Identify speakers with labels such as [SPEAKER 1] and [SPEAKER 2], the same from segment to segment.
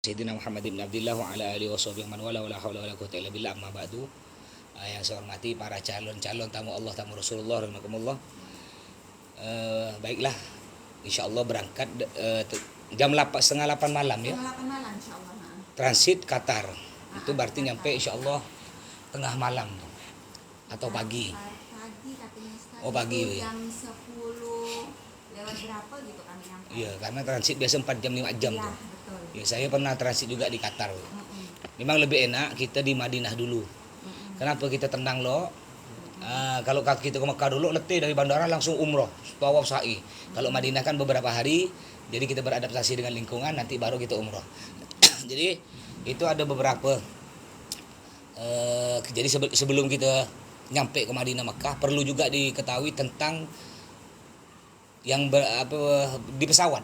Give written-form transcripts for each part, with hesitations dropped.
[SPEAKER 1] Sayyidina Muhammad bin Abdullah wa ala alihi washabihi man wala wala haula wala quwwata illa billah amma ba'du. Yang saya hormati para calon-calon tamu Allah, tamu Rasulullah rahimakumullah. Baiklah, insyaallah berangkat jam 7:30 malam ya.
[SPEAKER 2] 8 malam insyaallah.
[SPEAKER 1] Transit Qatar. Itu berarti nyampe insyaallah tengah malam atau pagi.
[SPEAKER 2] Pagi katanya Ustaz.
[SPEAKER 1] Oh, pagi.
[SPEAKER 2] Jam 10 lewat berapa gitu kami nyampe.
[SPEAKER 1] Iya, karena transit biasa 4 jam 5 jam
[SPEAKER 2] Ya,
[SPEAKER 1] tuh.
[SPEAKER 2] betul.
[SPEAKER 1] Ya, saya pernah transit juga di Qatar. Memang lebih enak kita di Madinah dulu. Kenapa kita tendang lo? Kalau kita ke Mekah dulu letih dari bandara langsung umroh, tawaf sa'i. Kalau Madinah kan beberapa hari, jadi kita beradaptasi dengan lingkungan, nanti baru kita umroh. Jadi itu ada beberapa. Jadi sebelum kita nyampe ke Madinah Mekah, perlu juga diketahui tentang yang di pesawat.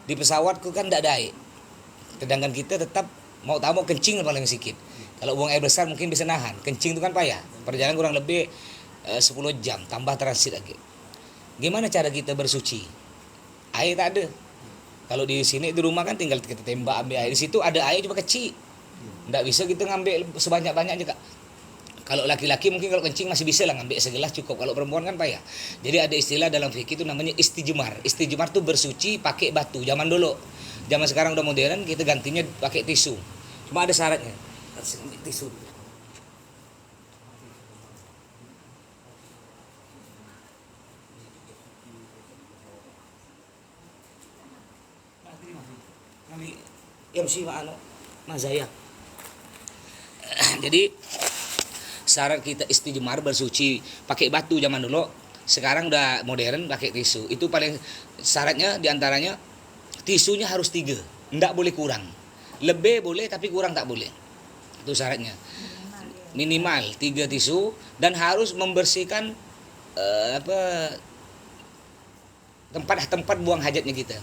[SPEAKER 1] Di pesawat kan tidak ada air. Sedangkan kita tetap mau tahu mau kencing paling sedikit. Kalau buang air besar mungkin bisa nahan. Kencing itu kan payah. Perjalanan kurang lebih 10 jam tambah transit lagi. Gimana cara kita bersuci? Air tak ada. Kalau di sini di rumah kan tinggal kita tembak ambil air. Di situ ada air cuma kecil. Tidak bisa kita ngambil sebanyak-banyaknya Kak. Kalau laki-laki mungkin kalau kencing masih bisa lah ngambil segelas cukup. Kalau perempuan kan payah. Jadi ada istilah dalam fikih itu namanya istijmar. Istijmar itu bersuci pakai batu. Zaman dulu. Zaman sekarang udah modern, kita gantinya pakai tisu. Cuma ada syaratnya. Harus ambil tisu. Mazaya. Jadi syarat kita istijmar bersuci pakai batu zaman dulu, sekarang udah modern pakai tisu. Itu paling syaratnya diantaranya tisunya harus 3, enggak boleh kurang. Lebih boleh tapi kurang tak boleh. Itu syaratnya. Minimal 3 tisu dan harus membersihkan tempat-tempat buang hajatnya kita.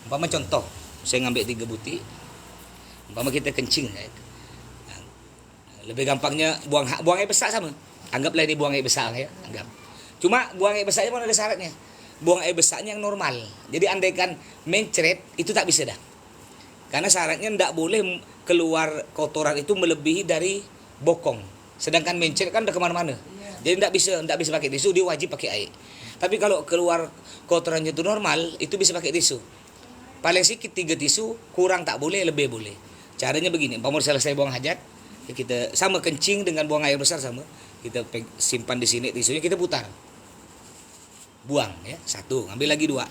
[SPEAKER 1] Umpama contoh, saya ngambil 3 butir. Umpama kita kencing ya. Lebih gampangnya buang air besar sama. Anggaplah ini buang air besar ya, anggap. Cuma buang air besarnya pun ada syaratnya. Buang air besarnya yang normal. Jadi andaikan mencret itu tak bisa dah. Karena syaratnya tidak boleh keluar kotoran itu melebihi dari bokong. Sedangkan mencret kan udah kemana-mana. Jadi tidak bisa pakai tisu, dia wajib pakai air. Tapi kalau keluar kotorannya itu normal, itu bisa pakai tisu. Paling sedikit 3 tisu, kurang tak boleh, lebih boleh. Caranya begini, umpama selesai buang hajat, kita sama kencing dengan buang air besar sama, kita simpan di sini tisunya, kita putar, buang ya 1, ngambil lagi 2,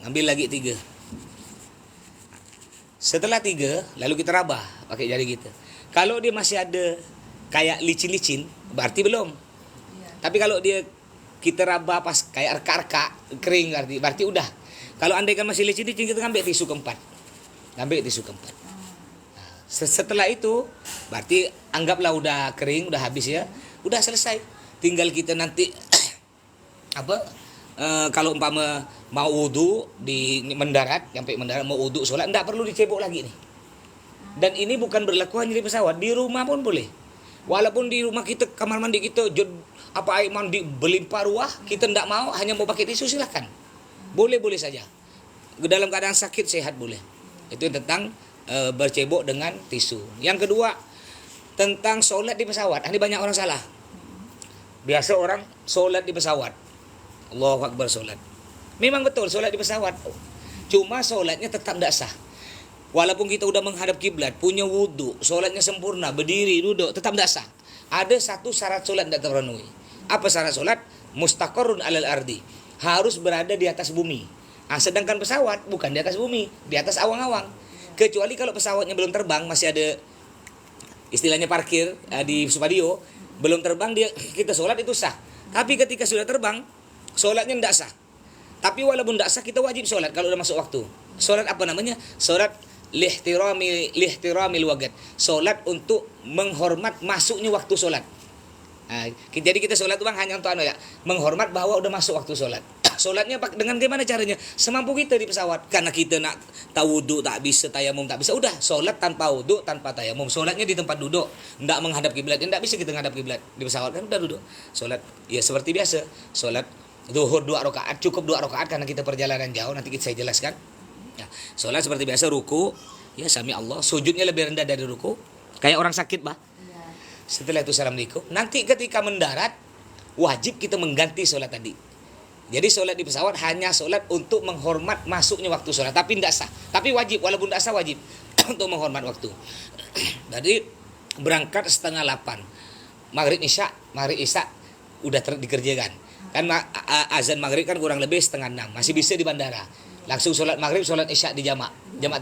[SPEAKER 1] ngambil lagi 3. Setelah 3 lalu kita rabah pakai jari kita. Kalau dia masih ada kayak licin-licin berarti belum. Tapi kalau dia kita rabah pas kayak reka-reka kering berarti udah. Kalau andaikan masih licin-licin kita ngambil tisu keempat. Setelah itu berarti anggaplah udah kering, udah habis ya, udah selesai. Tinggal kita nanti kalau umpama mau wudu di mendarat, sampai mendarat mau wudu sholat, enggak perlu dicebok lagi nih. Dan ini bukan berlaku hanya di pesawat, di rumah pun boleh. Walaupun di rumah kita kamar mandi kita air mandi berlimpah ruah, kita enggak mau, hanya mau pakai tisu silakan. Boleh saja. Dalam keadaan sakit sehat boleh. Itu tentang bercebok dengan tisu. Yang kedua, tentang sholat di pesawat. Ini banyak orang salah. Biasa orang sholat di pesawat, Allahu Akbar sholat. Memang betul sholat di pesawat. Cuma sholatnya tetap tidak sah. Walaupun kita udah menghadap kiblat, punya wudhu, sholatnya sempurna, berdiri, duduk, tetap tidak sah. Ada satu syarat sholat tidak terpenuhi. Apa syarat sholat? Mustaqarrun alal ardi. Harus berada di atas bumi. Sedangkan pesawat bukan di atas bumi, di atas awang-awang. Kecuali kalau pesawatnya belum terbang, masih ada istilahnya parkir di Supadio, belum terbang kita sholat itu sah. Tapi ketika sudah terbang, sholatnya tidak sah. Tapi walaupun tidak sah, kita wajib sholat kalau sudah masuk waktu. Sholat apa namanya? Sholat lihtiramil waqt. Sholat untuk menghormat masuknya waktu sholat. Jadi kita sholat bang hanya untuk menghormat bahwa udah masuk waktu sholat. Sholatnya dengan gimana caranya? Semampu kita di pesawat. Karena kita nak tahu wudhu tak bisa, tayamum tak bisa. Udah, sholat tanpa wudhu, tanpa tayamum. Sholatnya di tempat duduk. Tidak menghadap kiblat. Tidak bisa kita menghadap kiblat. Di pesawat kan udah duduk. Sholat ya seperti biasa. Sholat Zuhur 2 rakaat, cukup 2 rakaat karena kita perjalanan jauh, nanti saya jelaskan. Ya, sholat seperti biasa, ruku, ya sami Allah, sujudnya lebih rendah dari ruku, kayak orang sakit, Bah.
[SPEAKER 2] Iya.
[SPEAKER 1] Setelah itu assalamualaikum. Nanti ketika mendarat, wajib kita mengganti sholat tadi. Jadi sholat di pesawat hanya sholat untuk menghormat masuknya waktu sholat, tapi tidak sah. Tapi wajib, walaupun tidak sah wajib untuk menghormat waktu. Jadi berangkat 7:30, maghrib isya udah dikerjakan. Kan azan maghrib kan kurang lebih 5:30, masih bisa di bandara. Langsung sholat maghrib, sholat isya di jamak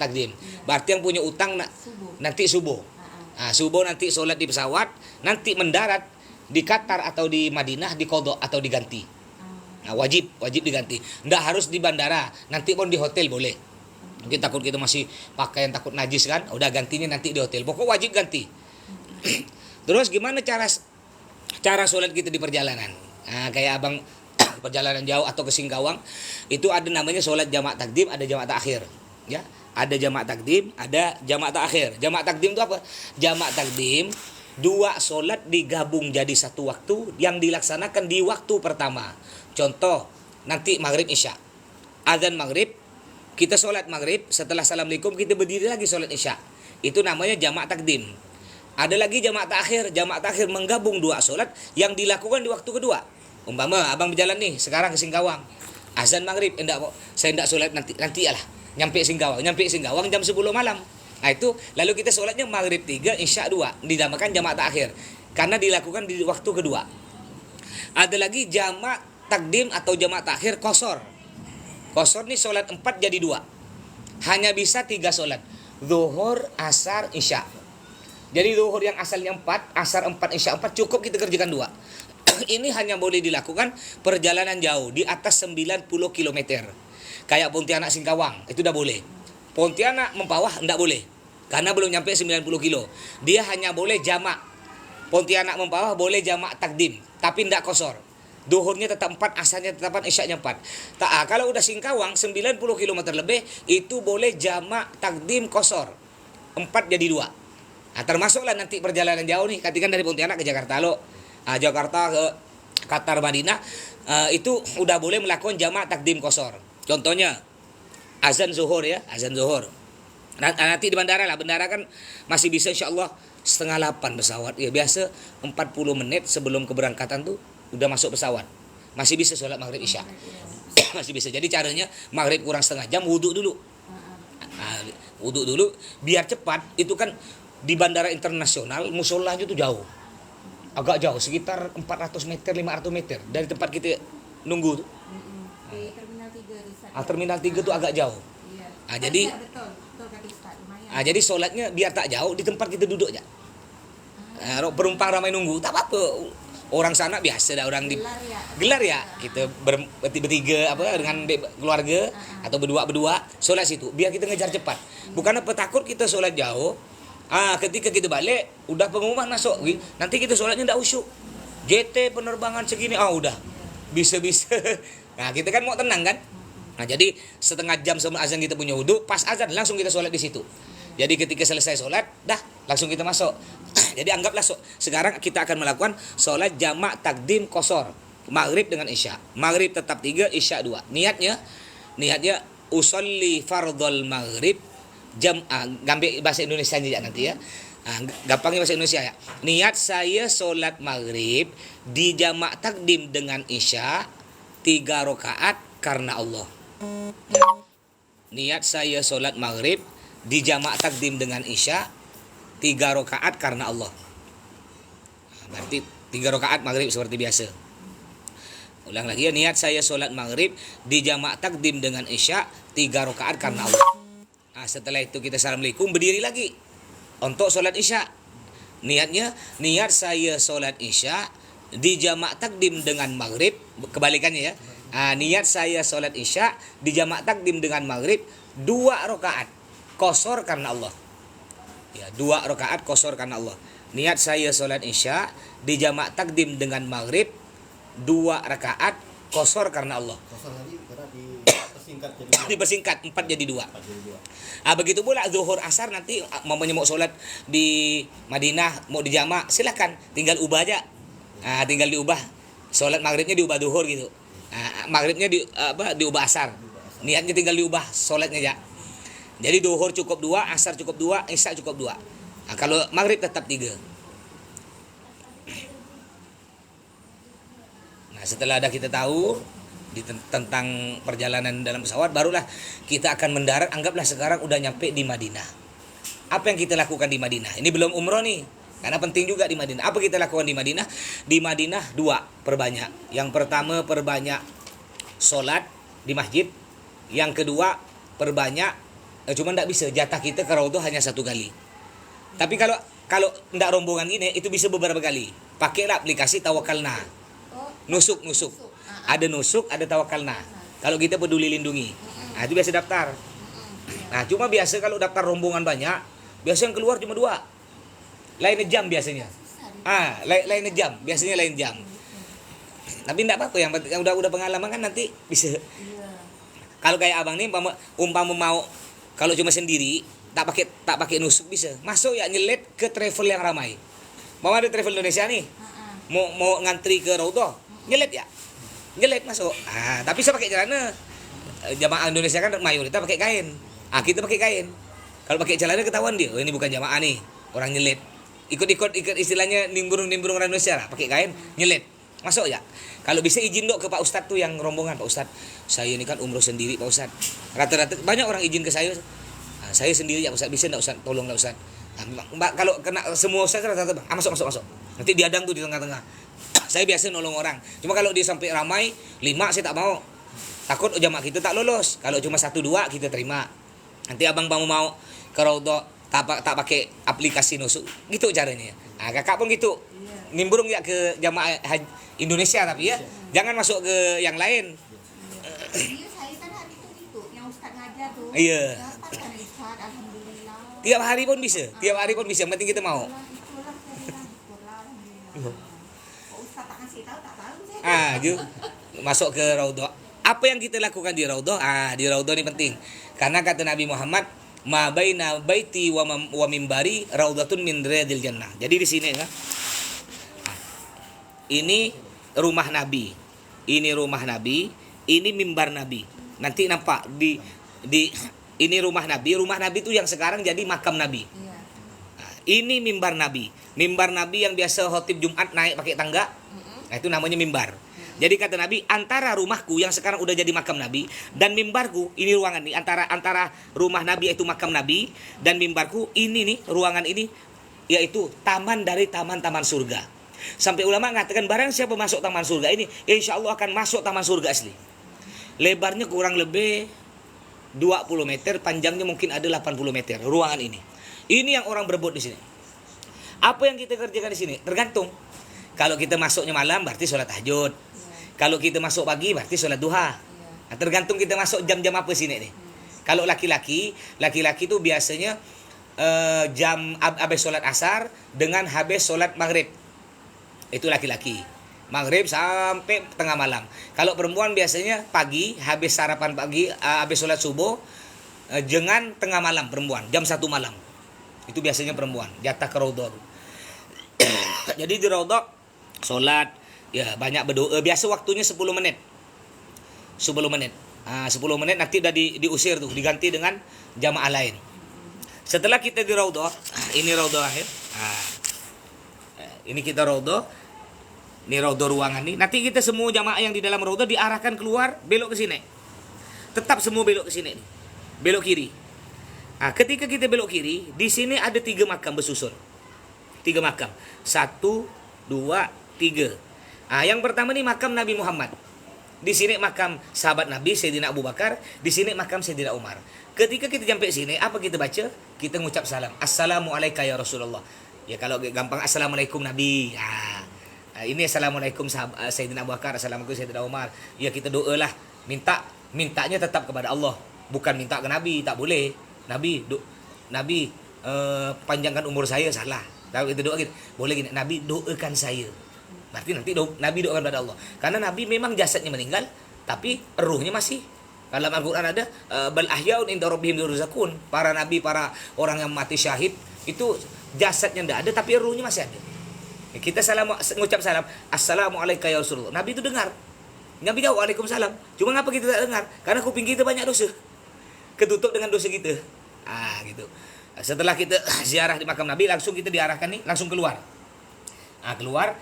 [SPEAKER 1] takdim. Berarti yang punya utang nanti subuh. Nah, subuh nanti sholat di pesawat, nanti mendarat di Qatar atau di Madinah di qadha atau diganti. Nah, wajib diganti. Nggak harus di bandara, nanti pun di hotel boleh. Mungkin takut kita masih pakaian takut najis kan, udah gantinya nanti di hotel. Pokok wajib ganti. Terus gimana cara sholat kita di perjalanan? Nah, kayak abang perjalanan jauh atau ke Singkawang, itu ada namanya sholat jamak takdim, ada jamak takhir. Ya, ada jamak takdim, ada jamak takhir. Jamak takdim itu apa? Jamak takdim 2 sholat digabung jadi satu waktu yang dilaksanakan di waktu pertama. Contoh, nanti maghrib isya, azan maghrib, kita sholat maghrib, setelah assalamualaikum kita berdiri lagi sholat isya. Itu namanya jamak takdim. Ada lagi jamak takhir menggabung 2 sholat yang dilakukan di waktu kedua. Umpama abang berjalan nih sekarang ke Singkawang, azan maghrib, saya enggak sholat nanti lah. Nyampe Singkawang jam 10 malam. Nah itu lalu kita sholatnya maghrib 3, isya 2, dinamakan jamak takhir karena dilakukan di waktu kedua. Ada lagi jamak takdim atau jamak takhir kosor. Kosor nih sholat 4 jadi 2. Hanya bisa 3 sholat, zuhur, asar, isya. Jadi zuhur yang asalnya 4, asar 4, isya 4, cukup kita kerjakan 2. Ini hanya boleh dilakukan perjalanan jauh di atas 90 km. Kayak Pontianak Singkawang, itu udah boleh. Pontianak Mempawah enggak boleh karena belum nyampe 90 kilo. Dia hanya boleh jamak. Pontianak Mempawah boleh jamak takdim, tapi enggak kosor. Duhurnya tetap 4, asarnya tetap 4, isyaknya 4. Kalau udah Singkawang 90 km lebih, itu boleh jamak takdim kosor. 4 jadi 2. Nah, termasuklah nanti perjalanan jauh nih, kan dari Pontianak ke Jakarta lo. Jakarta ke Qatar Madinah, itu udah boleh melakukan jamak takdim kosor. Contohnya azan zuhur ya, azan zuhur. Nanti di bandara kan masih bisa insyaallah 7:30 pesawat. Ya biasa 40 menit sebelum keberangkatan tuh udah masuk pesawat. Masih bisa sholat maghrib isya. Masih bisa. Jadi caranya maghrib kurang setengah jam wudhu dulu. Wudhu dulu biar cepat. Itu kan di bandara internasional musolanya tuh jauh. Agak jauh, sekitar 400 meter, 500 meter dari tempat kita nunggu tuh.
[SPEAKER 2] Di Terminal 3 di
[SPEAKER 1] Terminal 3 tuh agak jauh.
[SPEAKER 2] Iya.
[SPEAKER 1] Jadi
[SPEAKER 2] betul kata Ustaz, lumayan.
[SPEAKER 1] jadi sholatnya biar tak jauh di tempat kita duduk aja. Penumpang ramai nunggu, tak apa-apa. Orang sana biasa dah orang di gelar ya. Kita bertiga dengan keluarga atau berdua sholat situ biar kita ngejar cepat. Bukan apa takut kita sholat jauh. Ketika kita balik udah pengumuman masuk, nanti kita sholatnya ndak usyuk. JT penerbangan segini, udah bisa. Nah kita kan mau tenang kan. Nah jadi setengah jam sebelum azan kita punya wudhu, pas azan langsung kita sholat di situ. Jadi ketika selesai sholat, dah langsung kita masuk. Jadi anggaplah sekarang kita akan melakukan sholat jamak takdim kosor, maghrib dengan isya. Maghrib tetap 3, isya 2. Niatnya usolli fardhol maghrib gambar bahasa Indonesia aja nanti ya. Gampangnya bahasa Indonesia ya. Niat saya sholat maghrib di jamak takdim dengan isya 3 rakaat karena Allah. Niat saya sholat maghrib di jamak takdim dengan isya 3 rakaat karena Allah. Berarti 3 rakaat maghrib seperti biasa. Ulang lagi ya, niat saya sholat maghrib di jamak takdim dengan isya 3 rakaat karena Allah. Setelah itu kita assalamualaikum, berdiri lagi untuk sholat isya. Niat saya sholat isya di jamak takdim dengan maghrib, kebalikannya ya. Niat saya sholat isya di jamak takdim dengan maghrib 2 rakaat kosor karena Allah. Ya, 2 rakaat kosor karena Allah. Niat saya sholat isya di jamak takdim dengan maghrib 2 rakaat kosor karena Allah.
[SPEAKER 3] Kosor lagi karena
[SPEAKER 1] dipersingkat 4 jadi 2. Begitu pula zuhur asar nanti mau sholat di Madinah mau dijamak, silakan tinggal ubah aja. Tinggal diubah sholat maghribnya diubah zuhur gitu. Maghribnya diubah asar. Niatnya tinggal diubah sholatnya ya. Jadi duhur cukup 2, asar cukup 2, isya cukup 2. Kalau maghrib tetap 3. Nah, setelah kita tahu tentang perjalanan dalam pesawat, barulah kita akan mendarat. Anggaplah sekarang udah nyampe di Madinah. Apa yang kita lakukan di Madinah? Ini belum umroh nih, karena penting juga di Madinah. Apa kita lakukan di Madinah? Di Madinah 2, perbanyak. Yang pertama, perbanyak sholat di masjid. Yang kedua, perbanyak, cuma nggak bisa, jatah kita ke Raudhah hanya 1 kali. Tapi kalau nggak rombongan ini, itu bisa beberapa kali. Pakailah aplikasi Tawakalna. Nusuk. Ada nusuk, ada Tawakalna. Kalau kita peduli lindungi. Nah, itu biasa daftar. Nah, cuma biasa kalau daftar rombongan banyak, biasa yang keluar cuma 2. Lain jam biasanya. Lain jam, biasanya lain jam. Tapi enggak apa-apa, yang penting udah pengalaman kan nanti bisa. Kalau kayak abang nih umpama mau kalau cuma sendiri, tak pakai nusuk bisa. Masuk ya nyelet ke travel yang ramai. Mau ada travel Indonesia nih. Mau ngantri ke Raudhah, nyelet ya. Nyelet masuk. Tapi saya pakai celana. Jamaah Indonesia kan mayoritas pakai kain. Kita pakai kain. Kalau pakai celana ketahuan dia, ini bukan jamaah nih, orang nyelet. Ikut istilahnya nimbrung orang Indonesia lah, pakai kain, nyelet. Masuk ya. Kalau bisa izin dok ke Pak Ustadz tuh yang rombongan, Pak Ustadz, saya ini kan umroh sendiri Pak Ustadz. Rata-rata banyak orang izin ke saya. Saya sendiri ya Ustadz, bisa enggak Ustadz, tolonglah Ustadz. Mbak kalau kena semua Ustadz rata-rata, masuk. Nanti diadang tuh di tengah-tengah. Saya biasa nolong orang. Cuma kalau dia sampai ramai 5 saya tak mau. Takut jamaah kita tak lolos. Kalau cuma 1-2 kita terima. Nanti abang mau ke Raudhah tak pakai aplikasi nusuk. Gitu caranya. Kakak pun gitu. Nimbrung ya ke jamaah Indonesia tapi ya. Jangan masuk ke yang lain.
[SPEAKER 2] Iya, saya kan hari itu gitu, yang Ustaz ngajar tuh.
[SPEAKER 1] Iya.
[SPEAKER 2] Dapat kan Ustaz, alhamdulillah.
[SPEAKER 1] Tiap hari pun bisa. Yang penting kita mau.
[SPEAKER 2] Itulah saya bilang, syukurlah, alhamdulillah. Kok Ustaz tak kasih tahu, tak tahu saya.
[SPEAKER 1] Masuk ke Raudhah. Apa yang kita lakukan di Raudhah? Di Raudhah ini penting. Karena kata Nabi Muhammad, ma baina baiti wa mimbari raudhatun min riyadil jannah. Jadi di sini ya. Ini rumah Nabi. Ini rumah Nabi, ini mimbar Nabi. Nanti nampak di ini rumah Nabi. Rumah Nabi itu yang sekarang jadi makam Nabi.
[SPEAKER 2] Iya.
[SPEAKER 1] Ini mimbar Nabi. Mimbar Nabi yang biasa khotib Jumat naik pakai tangga. Nah, itu namanya mimbar. Jadi kata Nabi, antara rumahku yang sekarang udah jadi makam Nabi dan mimbarku, ini ruangan nih, antara rumah Nabi yaitu makam Nabi dan mimbarku, ini nih ruangan ini yaitu taman dari taman-taman surga. Sampai ulama mengatakan barang siapa masuk taman surga ini, insya Allah akan masuk taman surga asli. Lebarnya kurang lebih 20 meter, panjangnya mungkin ada 80 meter ruangan ini. Ini yang orang berebut di sini. Apa yang kita kerjakan di sini? Tergantung. Kalau kita masuknya malam berarti sholat tahajud. Kalau kita masuk pagi berarti sholat duha. Nah, tergantung kita masuk jam-jam apa sini nih. Kalau laki-laki itu biasanya jam habis sholat asar dengan habis sholat maghrib. Itu laki-laki. Maghrib sampai tengah malam. Kalau perempuan biasanya pagi, habis sarapan pagi, habis sholat subuh, dengan tengah malam perempuan, jam 1 malam. Itu biasanya perempuan, jatah ke Raudhah. Jadi di Raudhah sholat, ya banyak berdoa. Biasa waktunya 10 menit. 10 menit. 10 menit nanti udah diusir tuh, diganti dengan jamaah lain. Setelah kita di Raudhah, ini Raudhah akhir. Ini kita Raudhah. Ini Raudhah ruangan nih. Nanti kita semua jamaah yang di dalam Raudhah diarahkan keluar, belok ke sini. Tetap semua belok ke sini nih. Belok kiri. Ketika kita belok kiri, di sini ada 3 makam bersusun. 3 makam. 1, 2, 3. Yang pertama nih makam Nabi Muhammad. Di sini makam sahabat Nabi Sayyidina Abu Bakar, di sini makam Sayyidina Umar. Ketika kita sampai sini, apa kita baca? Kita ngucap salam. Assalamualaikum ya Rasulullah. Ya kalau gampang Assalamualaikum Nabi. Ini Assalamualaikum Sayyidina Abu Bakar, Assalamualaikum Sayyidina Umar. Ya kita doalah, mintanya tetap kepada Allah, bukan minta ke Nabi, tak boleh. Nabi panjangkan umur saya, salah. Kalau kita doa gitu, boleh gini, Nabi doakan saya. Berarti nanti Nabi doakan kepada Allah. Karena Nabi memang jasadnya meninggal, tapi ruhnya masih. Dalam Al-Quran ada bal ahyaun inda rabbihim yurzaqun. Para nabi, para orang yang mati syahid itu jasadnya tidak ada, tapi ruhnya masih ada. Kita ngucap salam, Assalamualaikum ya Rasulullah. Nabi itu dengar. Nabi jawab Waalaikumsalam. Cuma ngapa kita tak dengar? Karena kuping kita banyak dosa. Ketutup dengan dosa kita. Gitu. Setelah kita ziarah di makam Nabi, langsung kita diarahkan nih, langsung keluar. Keluar.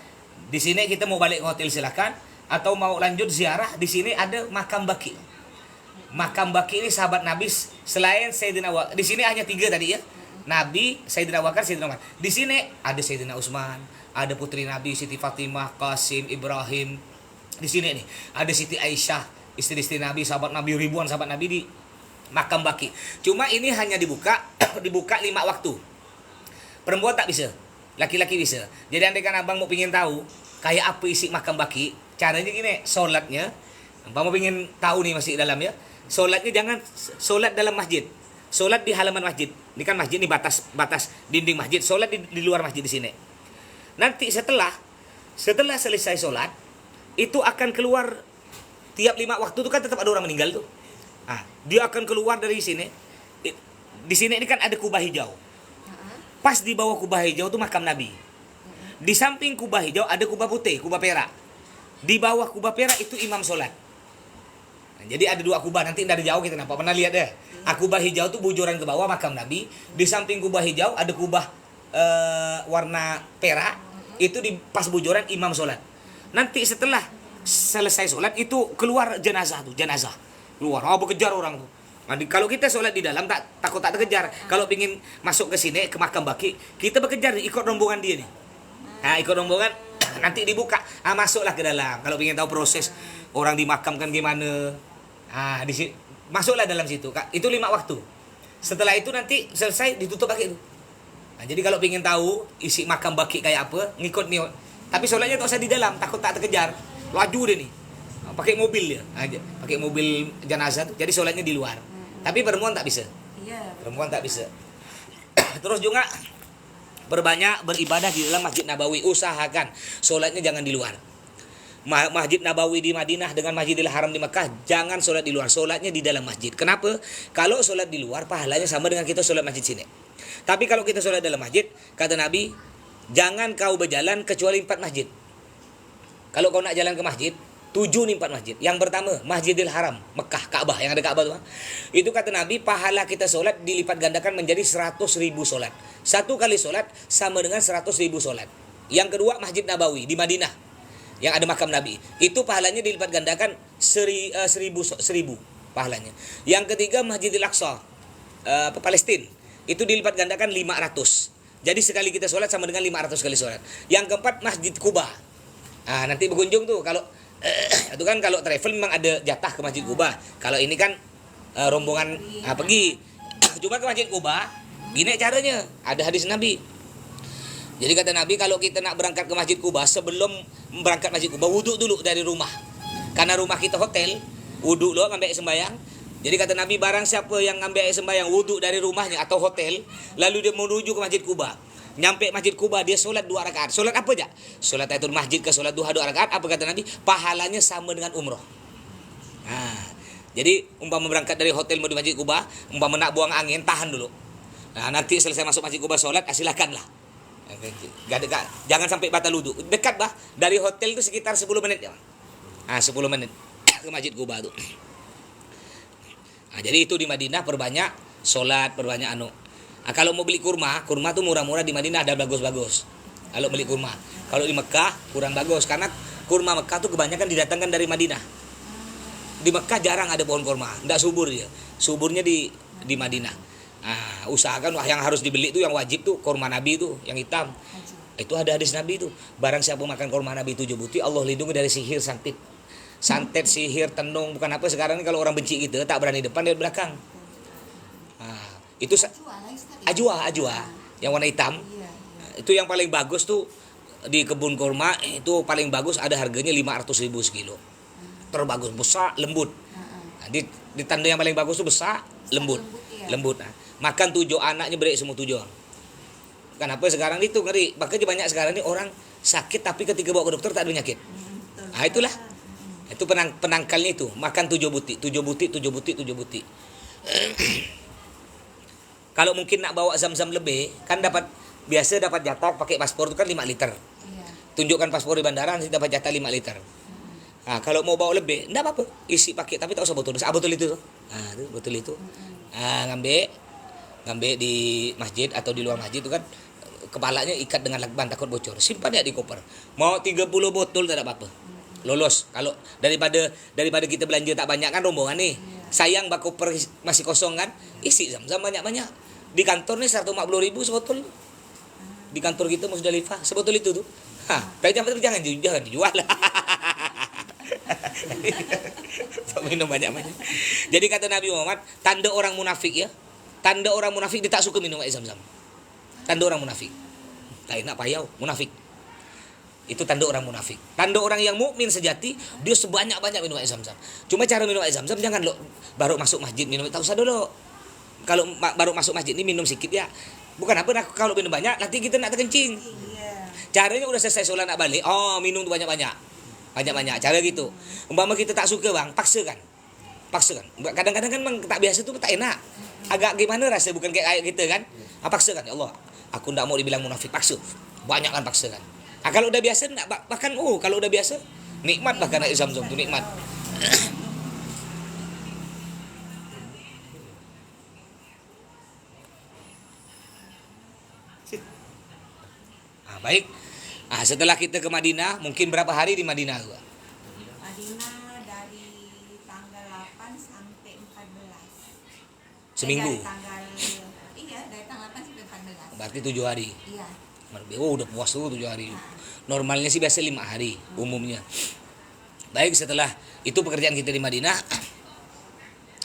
[SPEAKER 1] Di sini kita mau balik ke hotel silakan, atau mau lanjut ziarah, di sini ada makam Baqi. Makam Baqi ini sahabat Nabi selain Sayyidina Abu. Di sini hanya 3 tadi ya. Nabi, Sayyidina Abu Bakar, Sayyidina Umar. Di sini ada Sayyidina Utsman, ada putri Nabi Siti Fatimah, Qasim, Ibrahim. Di sini nih ada Siti Aisyah, istri-istri Nabi, sahabat Nabi, ribuan sahabat Nabi di makam Baqi. Cuma ini hanya dibuka 5 waktu. Perempuan tak bisa, laki-laki bisa. Jadi andai kan abang mau pingin tahu kayak apa isi makam Baqi, caranya gini, solatnya, abang mau pingin tahu nih masih dalam ya. Solatnya jangan solat dalam masjid, solat di halaman masjid. Ini kan masjid, ini batas dinding masjid. Solat di luar masjid di sini. Nanti setelah selesai solat, itu akan keluar tiap 5 waktu itu kan tetap ada orang meninggal tuh. Dia akan keluar dari sini. Di sini ini kan ada kubah hijau. Pas di bawah kubah hijau itu makam Nabi. Di samping kubah hijau ada kubah putih, kubah perak. Di bawah kubah perak itu imam solat. Jadi ada 2 kubah, nanti dari jauh kita nampak. Pernah lihat deh. Kubah hijau itu bujuran ke bawah makam Nabi. Di samping kubah hijau ada kubah warna perak. Itu di pas bujuran imam solat. Nanti setelah selesai solat itu keluar jenazah keluar, bekejar orang tuh. Kalau kita solat di dalam takut tak terkejar. Kalau ingin masuk ke sini ke makam Baqi, kita bekejar ikut rombongan dia nih. Ikut rombongan nanti dibuka, masuklah ke dalam. Kalau ingin tahu proses orang dimakamkan gimana, di sini masuklah dalam situ. Itu 5 waktu. Setelah itu nanti selesai ditutup Baqi itu. Jadi kalau ingin tahu isi makam Baqi kayak apa, ngikut nih. Tapi solatnya tak usah di dalam, takut tak terkejar. Laju deh nih. Pakai mobil ya. Pakai mobil jenazah tuh. Jadi solatnya di luar. Tapi perempuan tak bisa. Perempuan tak bisa. Terus juga perbanyak beribadah di dalam Masjid Nabawi. Usahakan solatnya jangan di luar. Masjid Nabawi di Madinah dengan Masjidil Haram di Mekah, jangan solat di luar. Solatnya di dalam masjid. Kenapa? Kalau solat di luar pahalanya sama dengan kita solat masjid sini. Tapi kalau kita solat dalam masjid, kata Nabi, jangan kau berjalan kecuali 4 masjid. Kalau kau nak jalan ke masjid, 7 nih 4 masjid. Yang pertama, Masjidil Haram, Mekah, Ka'bah, yang ada Ka'bah tuh. Itu kata Nabi, pahala kita solat dilipat gandakan menjadi 100.000 solat. 1 kali solat sama dengan 100.000 solat. Yang kedua, Masjid Nabawi di Madinah, yang ada makam Nabi. Itu pahalanya dilipat gandakan 1.000 pahalanya. Yang ketiga, Masjidil Aqsa, Palestina. Itu dilipat gandakan 500. Jadi sekali kita sholat sama dengan 500 kali sholat. Yang keempat, Masjid Kuba. Nanti berkunjung tuh. Kalau itu kan kalau travel memang ada jatah ke Masjid Kuba. Kalau ini kan rombongan pergi. Cuma ke Masjid Kuba, gini caranya. Ada hadis Nabi. Jadi kata Nabi, kalau kita nak berangkat ke Masjid Kuba, sebelum berangkat Masjid Kuba, wudhu dulu dari rumah. Karena rumah kita hotel, wudhu dulu ngambil sembahyang. Jadi kata Nabi, barang siapa yang ngambil air sembahyang wudhu dari rumahnya atau hotel, lalu dia menuju ke Masjid Kuba. Nyampe Masjid Kuba, dia solat 2 rakaat. Solat apa aja? Solat tahiyatul masjid ke solat duha 2 rakaat. Apa kata Nabi? Pahalanya sama dengan umroh. Jadi umpama berangkat dari hotel mau di Masjid Kuba, umpama nak buang angin, tahan dulu. Nanti selesai masuk Masjid Kuba solat, silakanlah. Jangan sampai batal wudu. Dekat bah, dari hotel itu sekitar 10 menit ya. 10 menit ke Masjid Kuba tuh. Jadi itu di Madinah perbanyak solat, perbanyak anu. Kalau mau beli kurma tuh murah-murah di Madinah ada bagus-bagus. Kalau beli kurma. Kalau di Mekah kurang bagus karena kurma Mekah tuh kebanyakan didatangkan dari Madinah. Di Mekah jarang ada pohon kurma, enggak subur dia. Suburnya di Madinah. Usahakan yang harus dibeli itu yang wajib tuh kurma Nabi itu yang hitam. Itu ada hadis Nabi itu. Barang siapa makan kurma Nabi 7 butir, Allah lindungi dari sihir santet, sihir, tenung. Bukan apa sekarang ini kalau orang benci kita tak berani depan, dia belakang. Itu ajwa yang warna hitam. Itu yang paling bagus tuh di kebun kurma, itu paling bagus, ada harganya 500.000 sekilo. Terbagus, besar, lembut. Di tanda yang paling bagus tuh besar, lembut. Makan 7 anaknya berik semua 7 orang. Kenapa sekarang itu ngeri? Makanya banyak sekarang ini orang sakit tapi ketika bawa ke dokter tak ada penyakit. Itulah. Itu penangkalnya itu, makan 7 butik. Kalau mungkin nak bawa zam-zam lebih, kan biasa dapat jatah pakai paspor itu kan 5 liter. Tunjukkan paspor di bandara nanti dapat jatah 5 liter. Nah, kalau mau bawa lebih, enggak apa-apa. Isi pakai tapi tak usah botol. Botol itu tuh. Nah, itu botol itu. Nah, ngambil di masjid atau di luar masjid itu kan kepalanya ikat dengan lakban takut bocor. Simpan ya di koper. Mau 30 botol tidak apa-apa. Lolos. Kalau daripada kita belanja tak banyak kan rombongan nih. Sayang bak koper masih kosong kan. Isi Zam-Zam banyak-banyak. Di kantor nih 140.000 sebotol. Di kantor kita Musdalifah sebotol itu tuh. Tapi jangan dijual lah. Minum banyak-banyak. Jadi kata Nabi Muhammad, tanda orang munafik ya. Tanda orang munafik dia tak suka minum air Zam-Zam. Tanda orang munafik. Tak enak payau, munafik. Itu tanda orang munafik. Tanda orang yang mukmin sejati, dia sebanyak-banyak minum air Zam-Zam. Cuma cara minum air Zam-Zam jangan lo baru masuk masjid minum, tak usah dulu. Kalau baru masuk masjid ini minum sedikit ya. Bukan apa kalau minum banyak nanti kita nak terkencing. Caranya udah selesai sholat nak balik, minum tuh banyak-banyak. Banyak-banyak, cara gitu. Umpama kita tak suka bang, paksakan. Kadang-kadang kan bang tak biasa tuh tak enak. Agak gimana rasa, bukan kayak kita kan. Paksakan, ya Allah. Aku tak mau dibilang munafik, paksa. Banyak kan paksakan. Kalau udah biasa, bahkan kalau udah biasa, nikmat bahkan air Zam-Zam itu nikmat. Baik. Setelah kita ke Madinah, mungkin berapa hari di Madinah?
[SPEAKER 2] Madinah dari tanggal 8 sampai 14.
[SPEAKER 1] Seminggu.
[SPEAKER 2] Dari tanggal 8 sampai 14.
[SPEAKER 1] Berarti 7 hari.
[SPEAKER 2] Iya.
[SPEAKER 1] Udah puas tuh 7 hari. Normalnya sih biasa 5 hari umumnya. Baik, setelah itu pekerjaan kita di Madinah.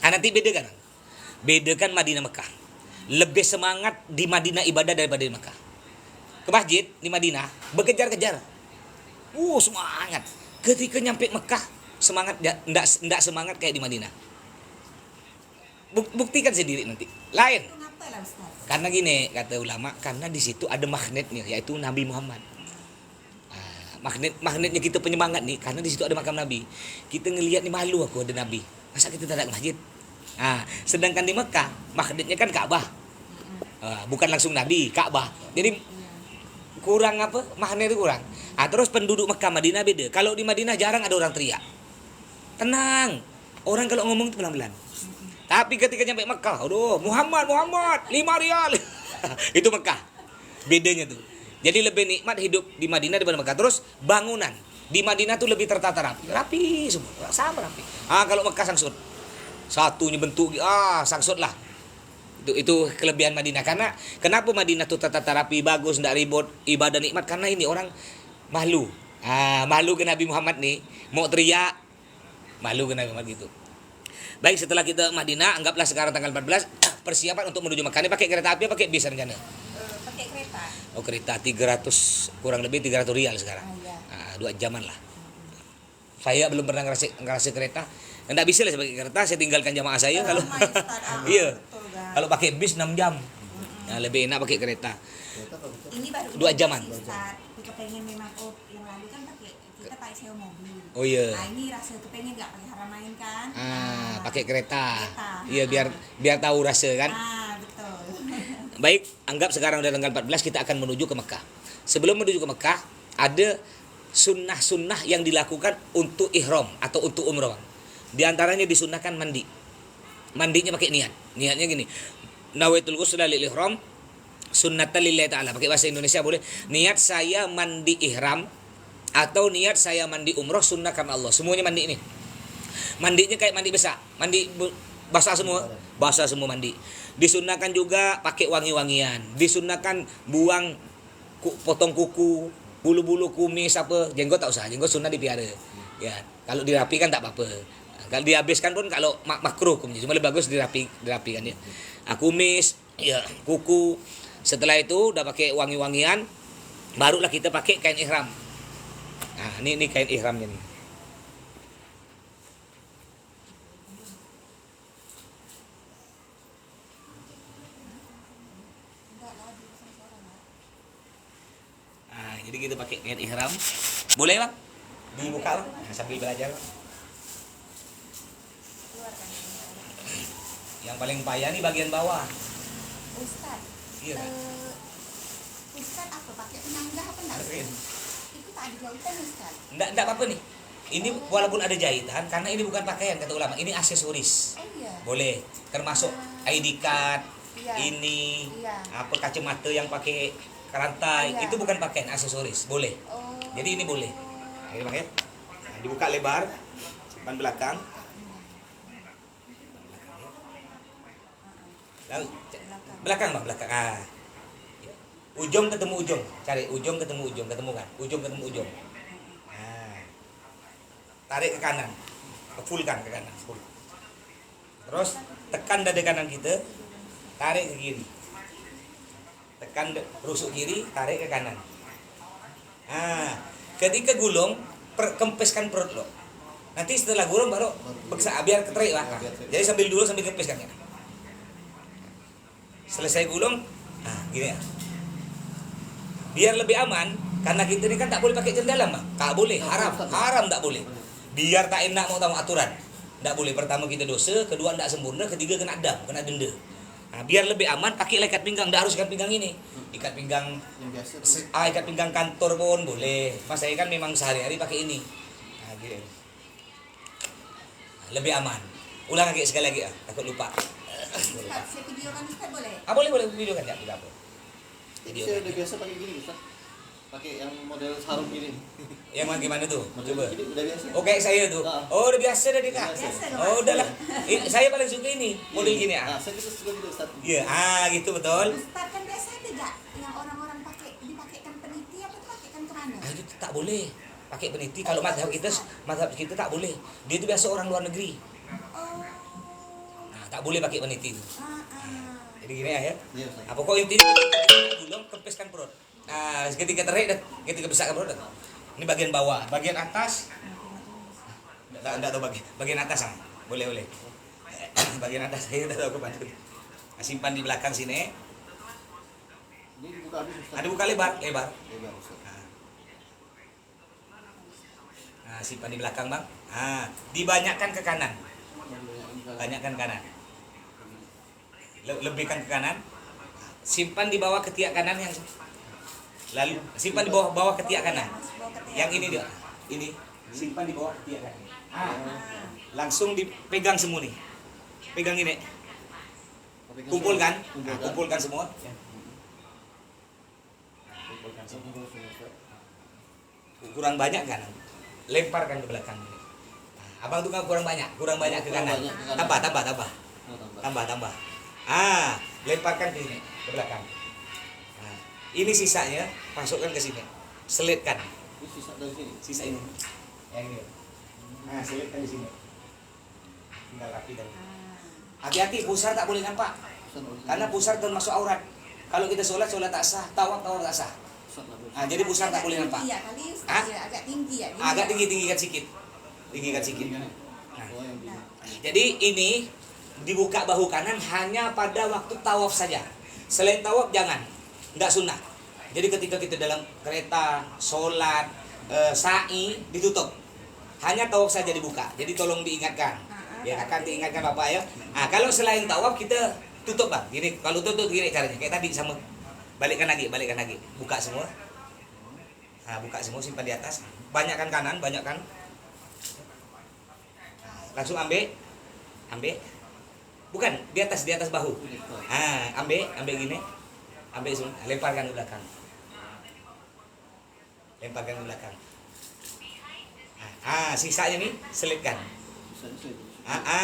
[SPEAKER 1] Nanti bedakan Madinah Mekah. Lebih semangat di Madinah ibadah daripada di Mekah. Ke masjid di Madinah berkejar-kejar. Semangat. Ketika nyampe Mekah semangat enggak semangat kayak di Madinah. Buktikan sendiri nanti. Lain.
[SPEAKER 2] Kenapa lah Ustaz?
[SPEAKER 1] Karena gini kata ulama, karena di situ ada magnetnya yaitu Nabi Muhammad. Magnetnya kita penyemangat nih karena di situ ada makam Nabi. Kita ngelihat nih malu aku ada Nabi. Masa kita tak ada ke masjid? Sedangkan di Mekah magnetnya kan Ka'bah. Bukan langsung Nabi, Ka'bah. Jadi kurang apa? Magnet itu kurang. Terus penduduk Mekah Madinah beda. Kalau di Madinah jarang ada orang teriak. Tenang. Orang kalau ngomong itu pelan-pelan. Tapi ketika nyampe Mekah, Muhammad 5 rial. Itu Mekah. Bedanya tuh. Jadi lebih nikmat hidup di Madinah daripada Mekah. Terus bangunan di Madinah tuh lebih tertata rapi. Rapi semua. Sama rapi. Kalau Mekah sangsut. Satunya bentuk sangsut lah. Itu kelebihan Madinah. Karena kenapa Madinah tuh tertata rapi, bagus, ndak ribut, ibadah nikmat, karena ini orang malu. Malu ke Nabi Muhammad nih, mau teriak malu ke Nabi Muhammad gitu. Baik, setelah kita Madinah, anggaplah sekarang tanggal 14, persiapan untuk menuju Mekah. Ini pakai kereta api pakai bis rencana?
[SPEAKER 2] Pakai kereta.
[SPEAKER 1] Kereta 300 kurang lebih 300 rial sekarang. 2 jaman lah. Saya belum pernah ngerasa kereta. Enggak bisa lah sebagai kereta, saya tinggalkan jamaah saya kalau iya. Kalau pakai bis 6 jam. Lebih enak pakai kereta.
[SPEAKER 2] Ini baru
[SPEAKER 1] 2 jaman.
[SPEAKER 2] Kita pengen memang yang lalu kan kita pakai sewa mobil.
[SPEAKER 1] Oh iya.
[SPEAKER 2] Ini rasa kepengen enggak pakai Haramain kan?
[SPEAKER 1] Pakai kereta. Iya, biar tahu rasa kan.
[SPEAKER 2] Betul.
[SPEAKER 1] Baik, anggap sekarang udah tanggal 14 kita akan menuju ke Mekah. Sebelum menuju ke Mekah, ada sunnah-sunnah yang dilakukan untuk ihram atau untuk umrah. Di antaranya disunnahkan mandi. Mandinya pakai niat. Niatnya gini. Nawaitul ghusla lil ihram sunnatan lillahi ta'ala. Pakai bahasa Indonesia boleh. Niat saya mandi ihram atau niat saya mandi umrah sunnah karena Allah. Semuanya mandi ini. Mandinya kayak mandi besar. Mandi basah semua. Basah semua mandi. Disunnahkan juga pakai wangi-wangian. Disunnahkan buang potong kuku, bulu-bulu kumis apa. Jenggot tak usah. Jenggot sunnah dipiara. Ya, kalau dirapikan tak apa-apa. Kalau dihabiskan pun kalau makruh hukumnya, cuma lebih bagus dirapikan ya. Kumis, ya, kuku. Setelah itu udah pakai wangi-wangian, barulah kita pakai kain ihram. Ini kain ihramnya nih. Jadi kita pakai kain ihram. Boleh, Bang? Dibuka, Bang. Sambil belajar. Yang paling payah nih bagian bawah.
[SPEAKER 2] Ustaz.
[SPEAKER 1] Iya.
[SPEAKER 2] Ustaz apa pakai penangga apa enggak? Itu tak ada jahitan Ustaz.
[SPEAKER 1] Enggak apa-apa nih. Ini walaupun ada jahitan, karena ini bukan pakaian kata ulama, ini aksesoris.
[SPEAKER 2] Oh iya.
[SPEAKER 1] Boleh, termasuk ID card,
[SPEAKER 2] Iya.
[SPEAKER 1] ini
[SPEAKER 2] Iya.
[SPEAKER 1] apa kacamata yang pakai rantai,
[SPEAKER 2] Iya.
[SPEAKER 1] itu bukan pakaian, aksesoris, boleh.
[SPEAKER 2] Oh.
[SPEAKER 1] Jadi ini boleh. Nah, ini pakai. Nah, dibuka lebar, simpan belakang. Lalu, belakang bang, belakang. Ah, ujung ketemu ujung, cari ujung ketemu ujung, ketemu kan? Ujung ketemu ujung. Nah, tarik ke kanan, fullkan ke kanan, full. Terus tekan dada kanan kita, tarik ke kiri. Tekan rusuk kiri, tarik ke kanan. Nah, ketika gulung, kempeskan perut lo. Nanti setelah gulung baru beksa, biar keterik lah. Nah, jadi sambil dulu sambil kempeskan ya. Selesai gulung, nah gini ya. Biar lebih aman, karena kita ini kan tak boleh pakai jendalam, Bang. Tak boleh, haram tak boleh. Biar tak enak mau tahu aturan. Tak boleh, pertama kita dosa, kedua tak sempurna, ketiga kena dam, kena denda. Nah, biar lebih aman pakai ikat pinggang, tak harus ikat pinggang ini. Ikat pinggang
[SPEAKER 3] Yang biasa.
[SPEAKER 1] ikat pinggang kantor pun boleh. Mas saya kan memang sehari-hari pakai ini. Nah, gini. Nah, lebih aman. Ulang lagi sekali lagi, takut lupa.
[SPEAKER 2] Ustaz, saya videokan Ustaz boleh?
[SPEAKER 1] Boleh video kan ya, tidak apa. Video
[SPEAKER 3] Saya
[SPEAKER 1] kan.
[SPEAKER 3] udah biasa pakai gini Ustaz. Pakai yang model sarung gini.
[SPEAKER 1] Yang gimana tuh?
[SPEAKER 3] Model
[SPEAKER 1] Coba.
[SPEAKER 3] gini udah biasa.
[SPEAKER 1] Oke saya tuh. Oh udah biasa dah Dika.
[SPEAKER 2] Biasa,
[SPEAKER 1] Oh udahlah. Saya paling suka ini model gini
[SPEAKER 3] Nah,
[SPEAKER 1] ah.
[SPEAKER 3] saya juga suka gitu Ustaz.
[SPEAKER 1] Iya gitu betul.
[SPEAKER 2] Ustaz kan biasa ada gak yang orang-orang pakai dipakaikan peniti apa tuh pakaikan celana?
[SPEAKER 1] Itu tak boleh pakai peniti. Kalau mazhab kita tak boleh. Dia itu biasa orang luar negeri.
[SPEAKER 2] Oh.
[SPEAKER 1] Nah tak boleh pakai peniti itu. Jadi gini ya.
[SPEAKER 3] Iya Ustaz.
[SPEAKER 1] Apa kok intinya gulung kempeskan perut. Nah ketika terik dah, ketika besarkan perut dah. Ini bagian bawah, bagian atas. Enggak tahu bagian atas ah. Boleh. Bagian atas saya tak tahu ke mana. Nah, simpan di belakang sini.
[SPEAKER 3] Ini dibuka habis Ustaz.
[SPEAKER 1] Ada buka lebar.
[SPEAKER 3] Lebar Ustaz.
[SPEAKER 1] Nah, simpan di belakang bang. Dibanyakkan ke kanan. Banyakkan kanan. Lebihkan ke kanan. Simpan di bawah ketiak kanan yang. Lalu simpan di bawah ketiak kanan. Yang ini dia. Ini simpan di bawah ketiak kanan. Langsung dipegang semua nih. Pegang ini. Kumpulkan. Kumpulkan semua. Kumpulkan semua. Kurang banyak kan? Lemparkan ke belakang. Abang tuh kan kurang banyak ke kanan. Tambah. Lemparkan ke sini, ke belakang. Ini sisanya masukkan ke sini. Selitkan.
[SPEAKER 3] Ini sisa dari sini.
[SPEAKER 1] Sisa ini. Yang ini. Selitkan di sini. Tinggal rapikan. Hati-hati pusar tak boleh nampak. Karena pusar termasuk aurat. Kalau kita sholat tak sah, tawaf tak sah. Jadi pusar tak boleh nampak.
[SPEAKER 2] Iya kali Ustaz, ya, agak tinggi ya.
[SPEAKER 1] Agak tinggikan sedikit. Tinggikan sedikit.
[SPEAKER 3] Oh yang gini.
[SPEAKER 1] Jadi ini dibuka bahu kanan hanya pada waktu tawaf saja. Selain tawaf jangan. Enggak sunnah. Jadi ketika kita dalam kereta, sholat, sa'i ditutup. Hanya tawaf saja dibuka. Jadi tolong diingatkan. Ya akan diingatkan Bapak ya. Kalau selain tawaf kita tutup bang. Gini kalau tutup gini caranya. Kayak tadi sama. Balikkan lagi. Buka semua. Buka semua simpan di atas. Banyakkan kanan, banyakkan. Langsung ambil. Bukan di atas bahu. Ambil gini. Ambil semua, lemparkan ke belakang. Sisanya nih selipkan.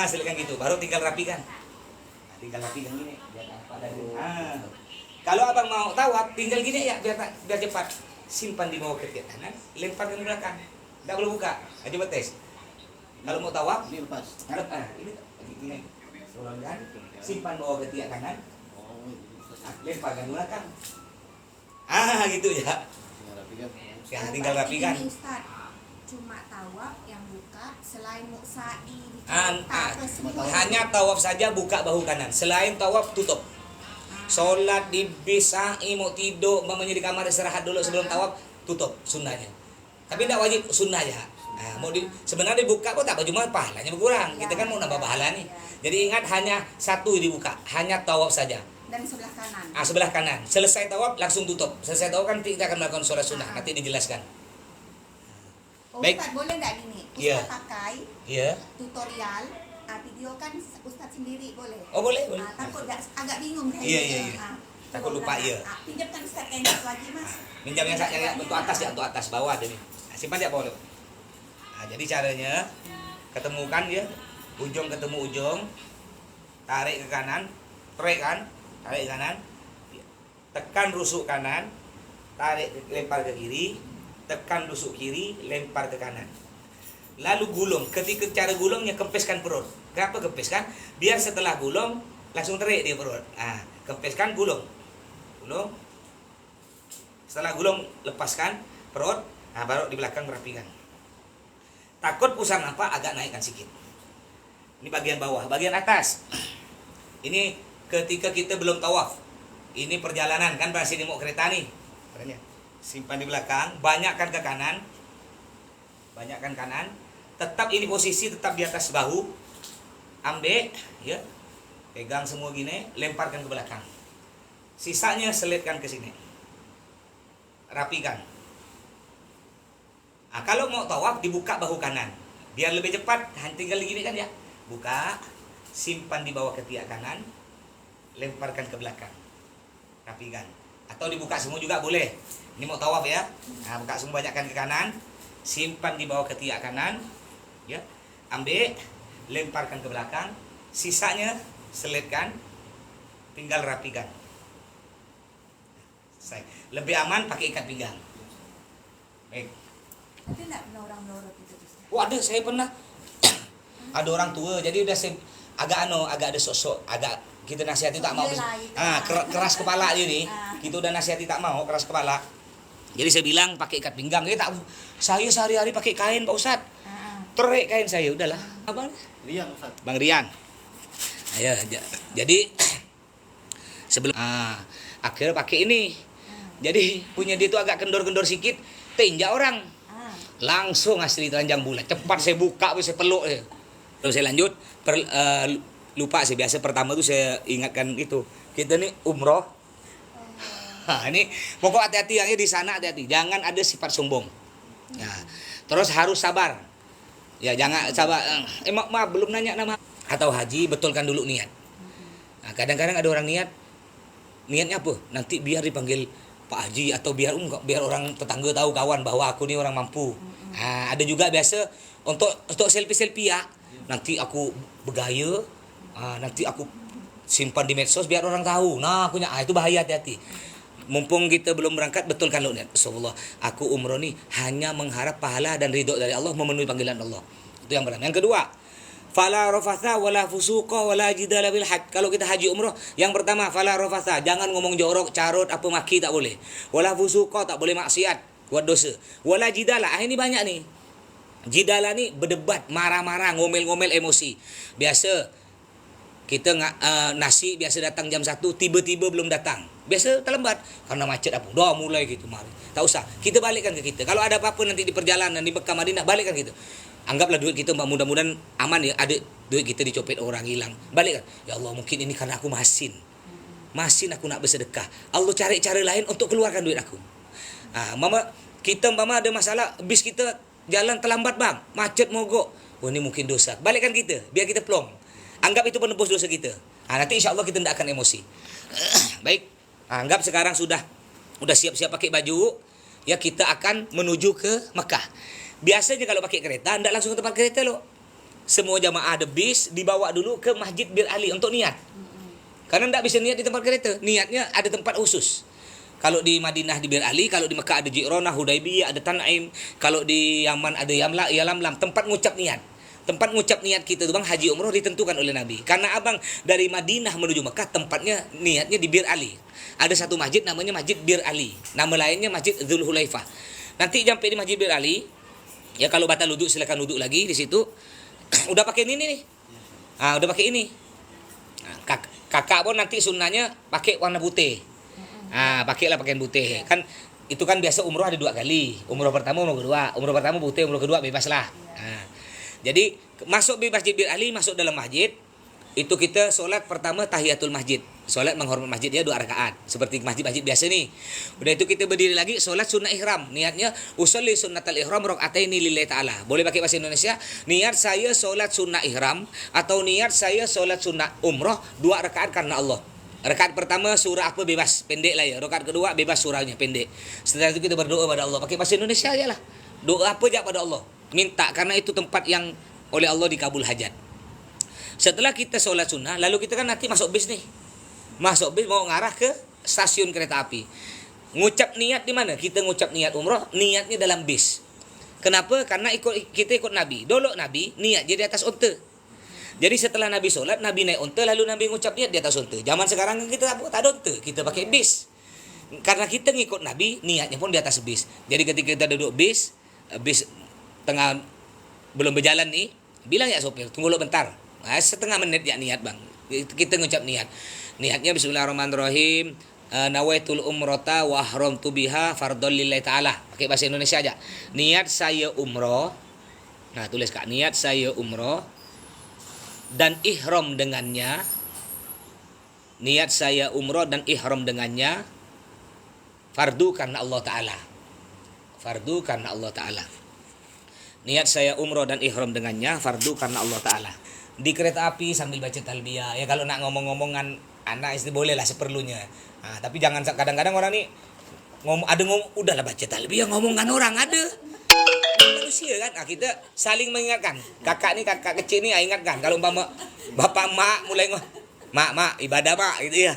[SPEAKER 1] Selipkan gitu. Baru tinggal rapikan. Gini. Kalau abang mau tawaf, tinggal gini ya biar cepat. Simpan di bawah ketiak kanan, lemparkan ke belakang. Tidak boleh buka. Coba tes. Kalau mau tawaf,
[SPEAKER 3] Ini lepas.
[SPEAKER 1] ini gini. Simpan bawah ketiak kanan.
[SPEAKER 3] Oh, ini Ustaz.
[SPEAKER 1] Lemparkan ke belakang. Gitu ya. Tinggal rapikan.
[SPEAKER 2] Ini Ustaz, cuma tawaf yang buka selain sa'i
[SPEAKER 1] Hanya tawaf saja buka bahu kanan. Selain tawaf tutup. Sholat di bis, sa'i, mau tidur, mamanya di kamar istirahat dulu sebelum tawaf tutup sunnahnya. Tapi tidak wajib sunnah ya. Sebenarnya dibuka kok tak cuma pahalanya berkurang. Kita kan mau nambah pahala nih. Jadi ingat hanya satu dibuka, hanya tawaf saja.
[SPEAKER 2] dan sebelah kanan.
[SPEAKER 1] Sebelah kanan. Selesai tawaf langsung tutup. Selesai tawaf kan kita akan melakukan sholat sunnah. Nanti dijelaskan. Baik.
[SPEAKER 2] Ustaz boleh nggak gini? Ustaz
[SPEAKER 1] Iya.
[SPEAKER 2] pakai
[SPEAKER 1] Iya.
[SPEAKER 2] tutorial, video kan Ustaz sendiri boleh?
[SPEAKER 1] Oh boleh, boleh.
[SPEAKER 2] Takut agak bingung saya.
[SPEAKER 1] Iya, iya, iya. Takut lupa, iya.
[SPEAKER 2] Pinjamkan Ustaz kain satu lagi Mas.
[SPEAKER 1] Minjam yang saya untuk atas ya, untuk atas bawah jadi. Nah, simpan ya bawah. Nah, jadi caranya ketemukan ya, ujung ketemu ujung, tarik ke kanan, tarik ke kanan, tekan rusuk kanan, tarik lempar ke kiri, tekan rusuk kiri, lempar ke kanan. Lalu gulung. Ketika cara gulungnya kempeskan perut. Kenapa kempeskan? Biar setelah gulung langsung tarik dia perut. Nah, kempeskan gulung. Gulung. Setelah gulung lepaskan perut, nah baru di belakang rapikan. Takut pusat apa agak naikkan sedikit. Ini bagian bawah, bagian atas. Ini ketika kita belum tawaf. Ini perjalanan kan pada sini mau kereta nih. Simpan di belakang, banyakkan ke kanan. Banyakkan kanan. Tetap ini posisi tetap di atas bahu. Ambil ya. Pegang semua gini, lemparkan ke belakang. Sisanya selitkan ke sini. Rapikan. Nah, kalau mau tawaf dibuka bahu kanan. Biar lebih cepat, tinggal gini kan ya. Buka, simpan di bawah ketiak kanan, lemparkan ke belakang. Rapikan. Atau dibuka semua juga boleh. Ini mau tawaf ya. Nah, buka semua banyakkan ke kanan, simpan di bawah ketiak kanan, ya. Ambil, lemparkan ke belakang, sisanya selitkan, tinggal rapikan. Lebih aman pakai ikat pinggang. Baik.
[SPEAKER 2] Ada nggak pernah orang melorot itu Ustaz?
[SPEAKER 1] Oh ada, saya pernah. Ada orang tua, jadi udah saya agak ada sosok, agak kita nasihati tak mau. Keras kepala dia nih. Kita udah nasihati tak mau, keras kepala. Jadi saya bilang pakai ikat pinggang. Dia tak, saya sehari-hari pakai kain Pak Ustaz. Terik kain saya, udahlah. Abang
[SPEAKER 3] Rian Ustaz.
[SPEAKER 1] Bang Rian. Ayo, jadi sebelum akhirnya pakai ini. Jadi punya dia tuh agak kendor-kendor sikit, tinjak orang. Langsung asli telanjang bulat. Cepat saya buka, saya peluk. Lalu saya lanjut. Lupa saya biasa pertama tuh saya ingatkan itu. Kita nih umroh. Ini pokok hati-hati yang di sana hati-hati. Jangan ada sifat sombong. Nah, terus harus sabar. Ya jangan sabar. Maaf belum nanya nama. Atau haji betulkan dulu niat. Nah, kadang-kadang ada orang niatnya apa? Nanti biar dipanggil Pak Haji atau biar orang tetangga tahu kawan bahwa aku ni orang mampu. Nah, ada juga biasa untuk selfie ya. Nanti aku bergaya, nanti aku simpan di medsos biar orang tahu. Nah, aku itu bahaya, hati-hati. Mumpung kita belum berangkat, betulkan lo niat. Rasulullah, aku umroh ni hanya mengharap pahala dan ridho dari Allah, memenuhi panggilan Allah. Itu yang pertama. Yang kedua, fala rafatha wala fusuqa wala jidala bil hajj. Kalau kita haji umroh, yang pertama fala rafatha, jangan ngomong jorok, carut, apa maki tak boleh. Wala fusuqa, tak boleh maksiat, buat dosa. Wala jidala, ini banyak nih. Jidala ni berdebat, marah-marah, ngomel-ngomel emosi. Biasa kita nasi biasa datang jam 1, tiba-tiba belum datang. Biasa terlambat karena macet apa. Dah mulai gitu mari. Tak usah. Kita balikkan ke kita. Kalau ada apa-apa nanti di perjalanan di Mekah Madinah, balikkan gitu. Anggaplah duit kita mudah-mudahan aman ya. Ada duit kita dicopet orang hilang. Balikkan. Ya Allah, mungkin ini karena aku masin aku nak bersedekah. Allah cari cara lain untuk keluarkan duit aku. Kita ada masalah, bis kita jalan terlambat bang, macet mogok. Oh ini mungkin dosa. Balikkan kita, biar kita plong. Anggap itu penebus dosa kita. Nanti insya Allah kita tidak akan emosi. Baik. Anggap sekarang sudah siap-siap pakai baju, ya kita akan menuju ke Mekah. Biasanya kalau pakai kereta, tidak langsung ke tempat kereta loh. Semua jamaah ada bis, dibawa dulu ke Masjid Bir Ali untuk niat. Karena tidak bisa niat di tempat kereta. Niatnya ada tempat khusus. Kalau di Madinah di Bir Ali, kalau di Mekah ada Ji'ronah, Hudaybiyah, ada Tan'im. Kalau di Yaman ada Yalamlam, tempat ngucap niat. Tempat ngucap niat kita tuh bang, haji umroh ditentukan oleh Nabi. Karena abang dari Madinah menuju Mekah, tempatnya niatnya di Bir Ali. Ada satu masjid namanya Masjid Bir Ali. Nama lainnya Masjid Dzulhulaifah. Nanti sampai di Masjid Bir Ali, ya kalau batal wudhu silakan wudhu lagi di situ. Udah pakai ini nih. Udah pakai ini. Kakak pun nanti sunnahnya pakai warna putih. Pakailah pakaian putih. Kan itu kan biasa umroh ada 2 kali. Umroh pertama, umroh kedua. Umroh pertama putih, umroh kedua bebaslah. Jadi masuk di Masjid Bir Ali, masuk dalam masjid, itu kita solat pertama tahiyatul masjid. Solat menghormat masjid dia 2 rakaat. Seperti masjid-masjid biasa nih. Udah itu kita berdiri lagi solat sunnah ihram. Niatnya usolli sunnatal ihram rakaataini lillahi ta'ala. Boleh pakai bahasa Indonesia. Niat saya solat sunnah ihram atau niat saya solat sunnah umroh 2 rakaat karena Allah. Rakaat pertama surah apa bebas, pendek lah ya. Rakaat kedua bebas surahnya pendek. Setelah itu kita berdoa pada Allah. Pakai bahasa Indonesia aja lah. Doa apa aja pada Allah. Minta karena itu tempat yang oleh Allah dikabul hajat. Setelah kita solat sunnah, lalu kita kan nanti masuk bis nih. Masuk bis mau ngarah ke stasiun kereta api. Ngucap niat di mana? Kita ngucap niat umroh, niatnya dalam bis. Kenapa? Karena kita ikut Nabi. Dulu Nabi niat jadi atas unta. Jadi setelah Nabi solat, Nabi naik unta, lalu Nabi ngucap niat di atas unta. Zaman sekarang kan kita tak ada unta, kita pakai bis. Karena kita ngikut Nabi, niatnya pun di atas bis. Jadi ketika kita duduk bis tengah belum berjalan nih, bilang ya sopir, tunggu lo bentar. Setengah menit ya niat bang. Kita ngucap niat. Niatnya bismillahirrahmanirrahim. Nawaitul umrata wa ahramtu biha fardhon lillahi ta'ala. Pakai bahasa Indonesia aja. Niat saya umroh. Nah, tulis Kak, niat saya umroh dan ihram dengannya. Niat saya umroh dan ihram dengannya fardu karena Allah Ta'ala. Fardu karena Allah Ta'ala. Niat saya umroh dan ihram dengannya fardu karena Allah Ta'ala. Di kereta api sambil baca talbiyah. Ya kalau nak ngomong-ngomongan anak istri boleh lah seperlunya. Nah, tapi jangan kadang-kadang orang nih ngomong udahlah baca talbiyah ngomongan orang ada. Manusia kan. Nah, kita saling mengingatkan. Kakak kecil ni ingatkan. Kalau umpama bapak mak mulai mak ibadah mak gitu ya.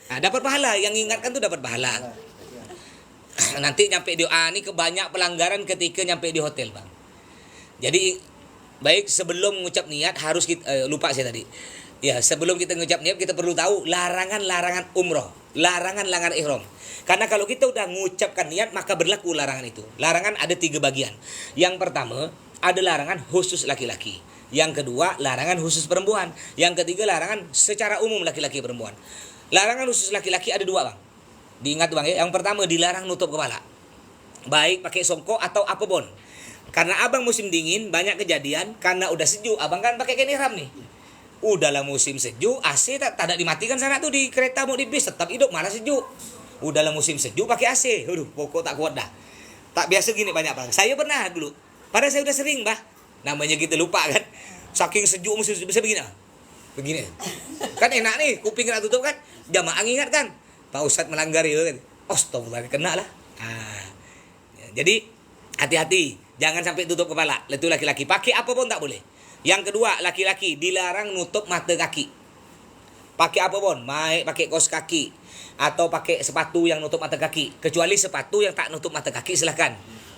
[SPEAKER 1] Nah, dapat pahala, yang ingatkan tuh dapat pahala. Nanti nyampe di ni kebanyak pelanggaran ketika nyampe di hotel, Bang. Jadi baik sebelum mengucap niat harus kita lupa saya tadi. Ya, sebelum kita mengucap niat kita perlu tahu larangan-larangan umroh, larangan-larangan ihram. Karena kalau kita udah mengucapkan niat maka berlaku larangan itu. Larangan ada 3 bagian. Yang pertama ada larangan khusus laki-laki. Yang kedua larangan khusus perempuan. Yang ketiga larangan secara umum laki-laki perempuan. Larangan khusus laki-laki ada 2 bang. Diingat bang ya. Yang pertama dilarang nutup kepala. Baik pakai songkok atau apapun. Karena abang musim dingin banyak kejadian karena udah sejuk. Abang kan pakai kain ihram nih. Udahlah musim sejuk, AC tak ada dimatikan sana tuh di kereta mau di bis tetap hidup malah sejuk. Udahlah musim sejuk pakai AC. Aduh, pokok tak kuat dah. Tak biasa gini banyak bang. Saya pernah dulu. Padahal saya udah sering bah. Namanya kita lupa kan. Saking sejuk musim bisa begini. Begini. Kan enak nih, kuping nak tutup kan. Jamaah ingat kan. Pak Ustadz melanggar itu kan. Astagfirullah kena lah. Nah, jadi hati-hati. Jangan sampai tutup kepala. Itu laki-laki. Pakai apa pun tak boleh. Yang kedua, laki-laki dilarang nutup mata kaki. Pakai apa pun, pakai kaos kaki atau pakai sepatu yang nutup mata kaki. Kecuali sepatu yang tak nutup mata kaki silahkan.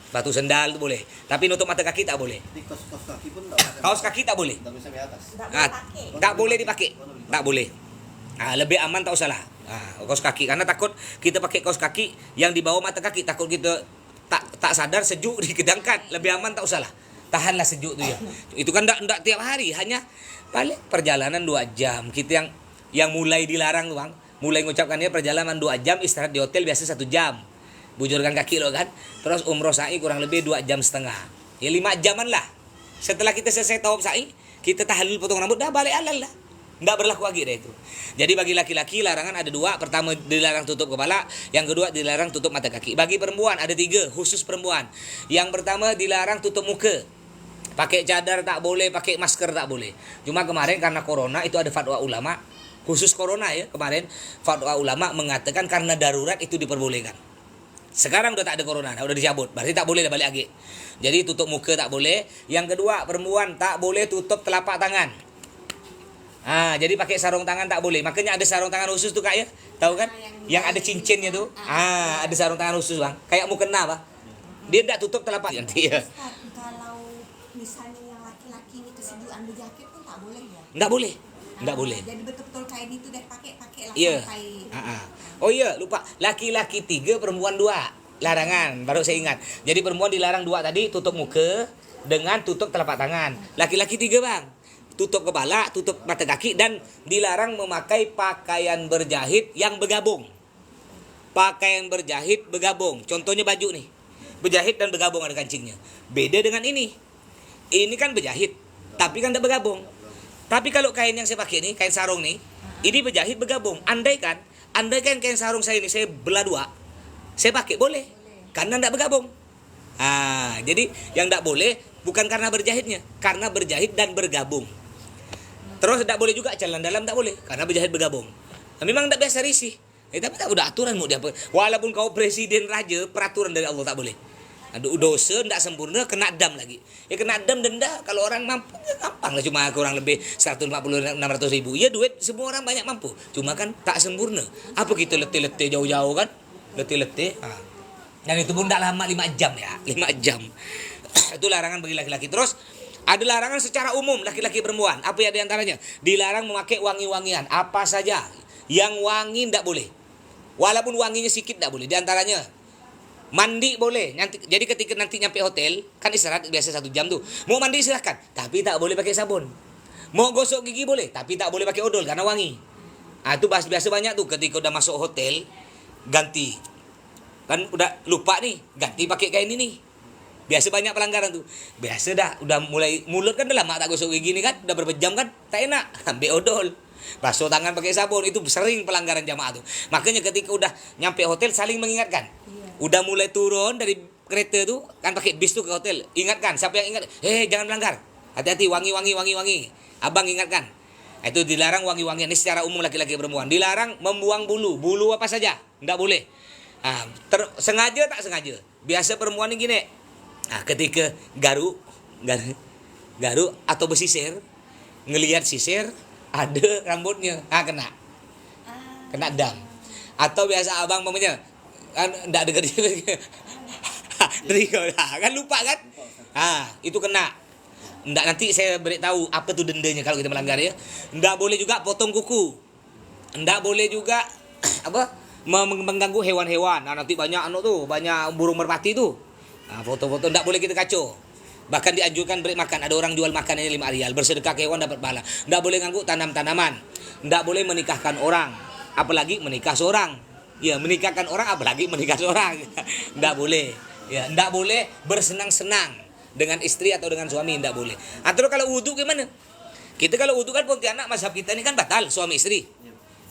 [SPEAKER 1] Sepatu sendal itu boleh. Tapi nutup mata kaki tak boleh.
[SPEAKER 3] Di kaos kaki pun tak boleh.
[SPEAKER 1] Kaos kaki tak boleh.
[SPEAKER 3] Tak bisa di atas.
[SPEAKER 1] Tak boleh dipakai. Tak boleh. Lebih aman tak usah lah. Kaos kaki karena takut kita pakai kaos kaki yang di bawah mata kaki, takut kita tak sadar sejuk dikedangkan. Lebih aman tak usah lah. Tahanlah sejuk tu ya. Itu kan enggak tiap hari, hanya paling perjalanan 2 jam. Kita yang mulai dilarang tuh bang, mulai mengucapkannya perjalanan 2 jam, istirahat di hotel biasa 1 jam. Bujurkan kaki lo kan. Terus umroh sa'i kurang lebih 2,5 jam. Ya 5 jaman lah. Setelah kita selesai tawaf sa'i, kita tahlil potong rambut dah balik alal lah. Enggak berlaku lagi dah itu. Jadi bagi laki-laki larangan ada 2. Pertama dilarang tutup kepala, yang kedua dilarang tutup mata kaki. Bagi perempuan ada 3, khusus perempuan. Yang pertama dilarang tutup muka. Pakai cadar tak boleh, pakai masker tak boleh. Cuma kemarin karena corona itu ada fatwa ulama, khusus corona ya kemarin, fatwa ulama mengatakan karena darurat itu diperbolehkan. Sekarang udah tak ada corona, udah dicabut, berarti tak boleh dah balik lagi. Jadi tutup muka tak boleh. Yang kedua, perempuan tak boleh tutup telapak tangan. Jadi pakai sarung tangan tak boleh. Makanya ada sarung tangan khusus tuh kak ya, tahu kan? Yang ada cincinnya tuh. Ada sarung tangan khusus bang, kayak mukena bang. Dia tidak tutup telapak nanti ya.
[SPEAKER 2] Kalau misalnya yang laki-laki ini kesejukan berjaket pun tak boleh ya?
[SPEAKER 1] Enggak boleh. Enggak boleh.
[SPEAKER 2] Jadi betul-betul kain itu dah pakai lah
[SPEAKER 1] Iya.
[SPEAKER 2] kain.
[SPEAKER 1] Oh iya, lupa. Laki-laki 3, perempuan 2. Larangan, baru saya ingat. Jadi perempuan dilarang 2 tadi, tutup muka dengan tutup telapak tangan. Laki-laki 3, Bang. Tutup kepala, tutup mata kaki dan dilarang memakai pakaian berjahit yang bergabung. Pakaian berjahit bergabung. Contohnya baju nih. Berjahit dan bergabung ada kancingnya. Beda dengan ini. Ini kan berjahit, tapi kan tidak bergabung. Tapi kalau kain yang saya pakai ini, kain sarung nih, Ini penjahit bergabung. Andaikan kain sarung saya ini saya belah dua, saya pakai boleh. Karena tidak bergabung. Jadi yang tidak boleh bukan karena berjahitnya, karena berjahit dan bergabung. Terus tidak boleh juga celana dalam tidak boleh, karena berjahit bergabung. Memang tidak biasa risih. Tapi tak udah aturan mau dia apa. Walaupun kau presiden raja, peraturan dari Allah tak boleh. Dosa tidak sempurna, kena dam lagi. Kena dam denda. Kalau orang mampu gampang lah, cuma kurang lebih 150-600 ribu. Ya duit semua orang banyak mampu, cuma kan tak sempurna. Apa kita letih-letih jauh-jauh kan, letih-letih. Dan itu pun tidak lama, 5 jam ya, 5 jam. Itu larangan bagi laki-laki. Terus ada larangan secara umum laki-laki perempuan. Apa ya diantaranya? Dilarang memakai wangi-wangian. Apa saja yang wangi tidak boleh. Walaupun wanginya sedikit tidak boleh. Diantaranya mandi boleh. Jadi ketika nanti nyampe hotel, kan istirahat biasa 1 jam tuh. Mau mandi silahkan, tapi tak boleh pakai sabun. Mau gosok gigi boleh, tapi tak boleh pakai odol karena wangi. Itu biasa banyak tuh ketika udah masuk hotel, ganti. Kan udah lupa nih, ganti pakai kain ini. Biasa banyak pelanggaran tuh. Biasa dah, udah mulai mulut kan udah lama tak gosok gigi nih kan, udah berapa jam kan, tak enak, ambil odol. Basuh tangan pakai sabun, itu sering pelanggaran jamaah tuh. Makanya ketika udah nyampe hotel saling mengingatkan. Udah mulai turun dari kereta tuh, kan pakai bis tuh ke hotel. Ingatkan, siapa yang ingat? Jangan melanggar. Hati-hati, wangi. Abang ingatkan. Itu dilarang wangi-wangian. Ini secara umum laki-laki perempuan. Dilarang membuang bulu. Bulu apa saja, enggak boleh. Sengaja tak sengaja. Biasa perempuan ini gini. Ketika garu atau bersisir, ngelihat sisir, ada rambutnya, kena dam. Atau biasa abang mamanya kan enggak dengar dia. Kan lupa kan? Itu kena. Enggak, nanti saya beritahu apa tuh dendanya kalau kita melanggar ya. Enggak boleh juga potong kuku. Enggak boleh juga mengganggu hewan-hewan. Nanti banyak banyak burung merpati tuh. Foto-foto enggak boleh kita kacau. Bahkan dianjurkan break makan. Ada orang jual makan ini 5 rial. Bersedekah ke hewan dapat pahala. Enggak boleh ganggu tanam-tanaman. Enggak boleh menikahkan orang. Apalagi menikah seorang. Ya, menikahkan orang apalagi menikah seorang. Enggak boleh. Ya, enggak boleh bersenang-senang dengan istri atau dengan suami, enggak boleh. Atau kalau wudu gimana? Kita kalau wudu kan Pontianak mazhab kita ini kan batal suami istri.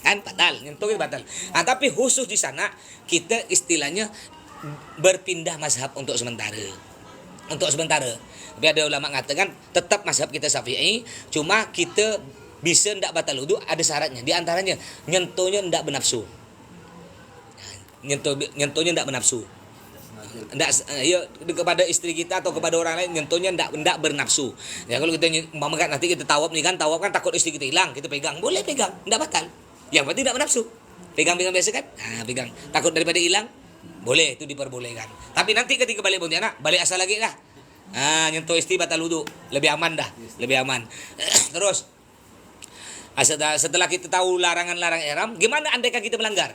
[SPEAKER 1] Kan batal, nyentuh batal. Tapi khusus di sana kita istilahnya berpindah mazhab untuk sementara. Tapi ada ulama mengatakan tetap mazhab kita Syafi'i, cuma kita bisa ndak batal wudu ada syaratnya. Di antaranya nyentuhnya ndak bernafsu. Nyentuhnya ndak bernafsu. Ndak kepada istri kita atau kepada orang lain nyentuhnya ndak bernafsu. Ya kalau kita nanti kita tawaf nih kan, tawaf kan takut istri kita hilang, kita pegang, boleh pegang, ndak batal. Yang penting ndak bernafsu. Pegang-pegang biasa kan? Pegang. Takut daripada hilang, boleh, itu diperbolehkan. Tapi nanti ketika balik Pontianak, balik asal lagi lah. Nyentuh istri batal wudu, lebih aman dah, lebih aman. Terus setelah kita tahu larangan-larang ihram, gimana andaikan kita melanggar?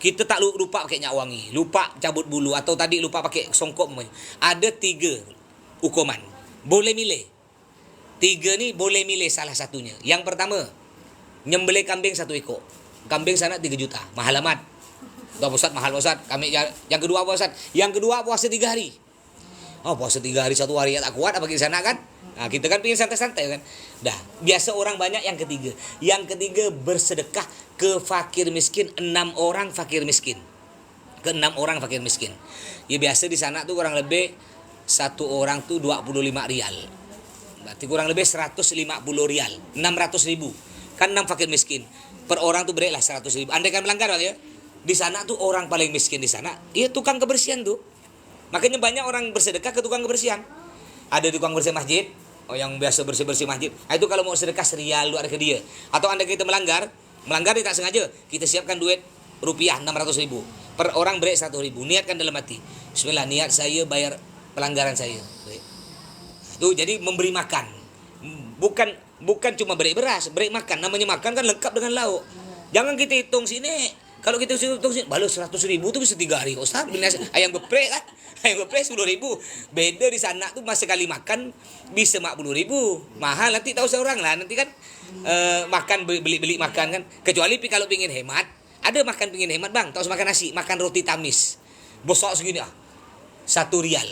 [SPEAKER 1] Kita tak lupa pakai minyak wangi, lupa cabut bulu, atau tadi lupa pakai songkok. Ada 3 hukuman. Boleh milih. 3 ni boleh milih salah satunya. Yang pertama, nyembelih kambing 1 ekor. Kambing sana 3 juta. Mahal amat. Tuh Ustaz, mahal Ustaz. Yang kedua apa Ustaz? Yang kedua puasa 3 hari. Puasa 3 hari 1 hari ya tak kuat apa di sana kan? Kita kan pengen santai-santai kan. Biasa orang banyak yang ketiga. Yang ketiga bersedekah ke fakir miskin, 6 orang fakir miskin. Ke 6 orang fakir miskin. Ya biasa di sana tuh kurang lebih 1 orang tuh 25 rial. Berarti kurang lebih 150 rial. 600 ribu. Kan 6 fakir miskin. Per orang tuh berilah 100 ribu. Andai kan melanggar ya. Di sana tuh orang paling miskin di sana, ya tukang kebersihan tuh. Makanya banyak orang bersedekah ke tukang kebersihan. Ada tukang bersih masjid, yang biasa bersih-bersih masjid. Itu kalau mau sedekah serial lu ada ke dia. Atau anda kita melanggar tidak sengaja, kita siapkan duit rupiah 600 ribu. Per orang beri 100 ribu. Niatkan dalam hati. Bismillah, niat saya bayar pelanggaran saya. Tuh jadi memberi makan. Bukan cuma beri beras, beri makan. Namanya makan kan lengkap dengan lauk. Jangan kita hitung sini. Kalau kita hitung sini, balu 100 ribu tuh bisa 3 hari. Ustaz, ayam geprek kan? Ayam geprek 10 ribu. Beda di sana tuh mas sekali makan bisa 50 ribu. Mahal nanti tahu seorang lah. Nanti kan makan beli makan kan. Kecuali kalau pingin hemat, ada makan pingin hemat bang. Tahu makan nasi, makan roti tamis. Bosok segini 1 rial.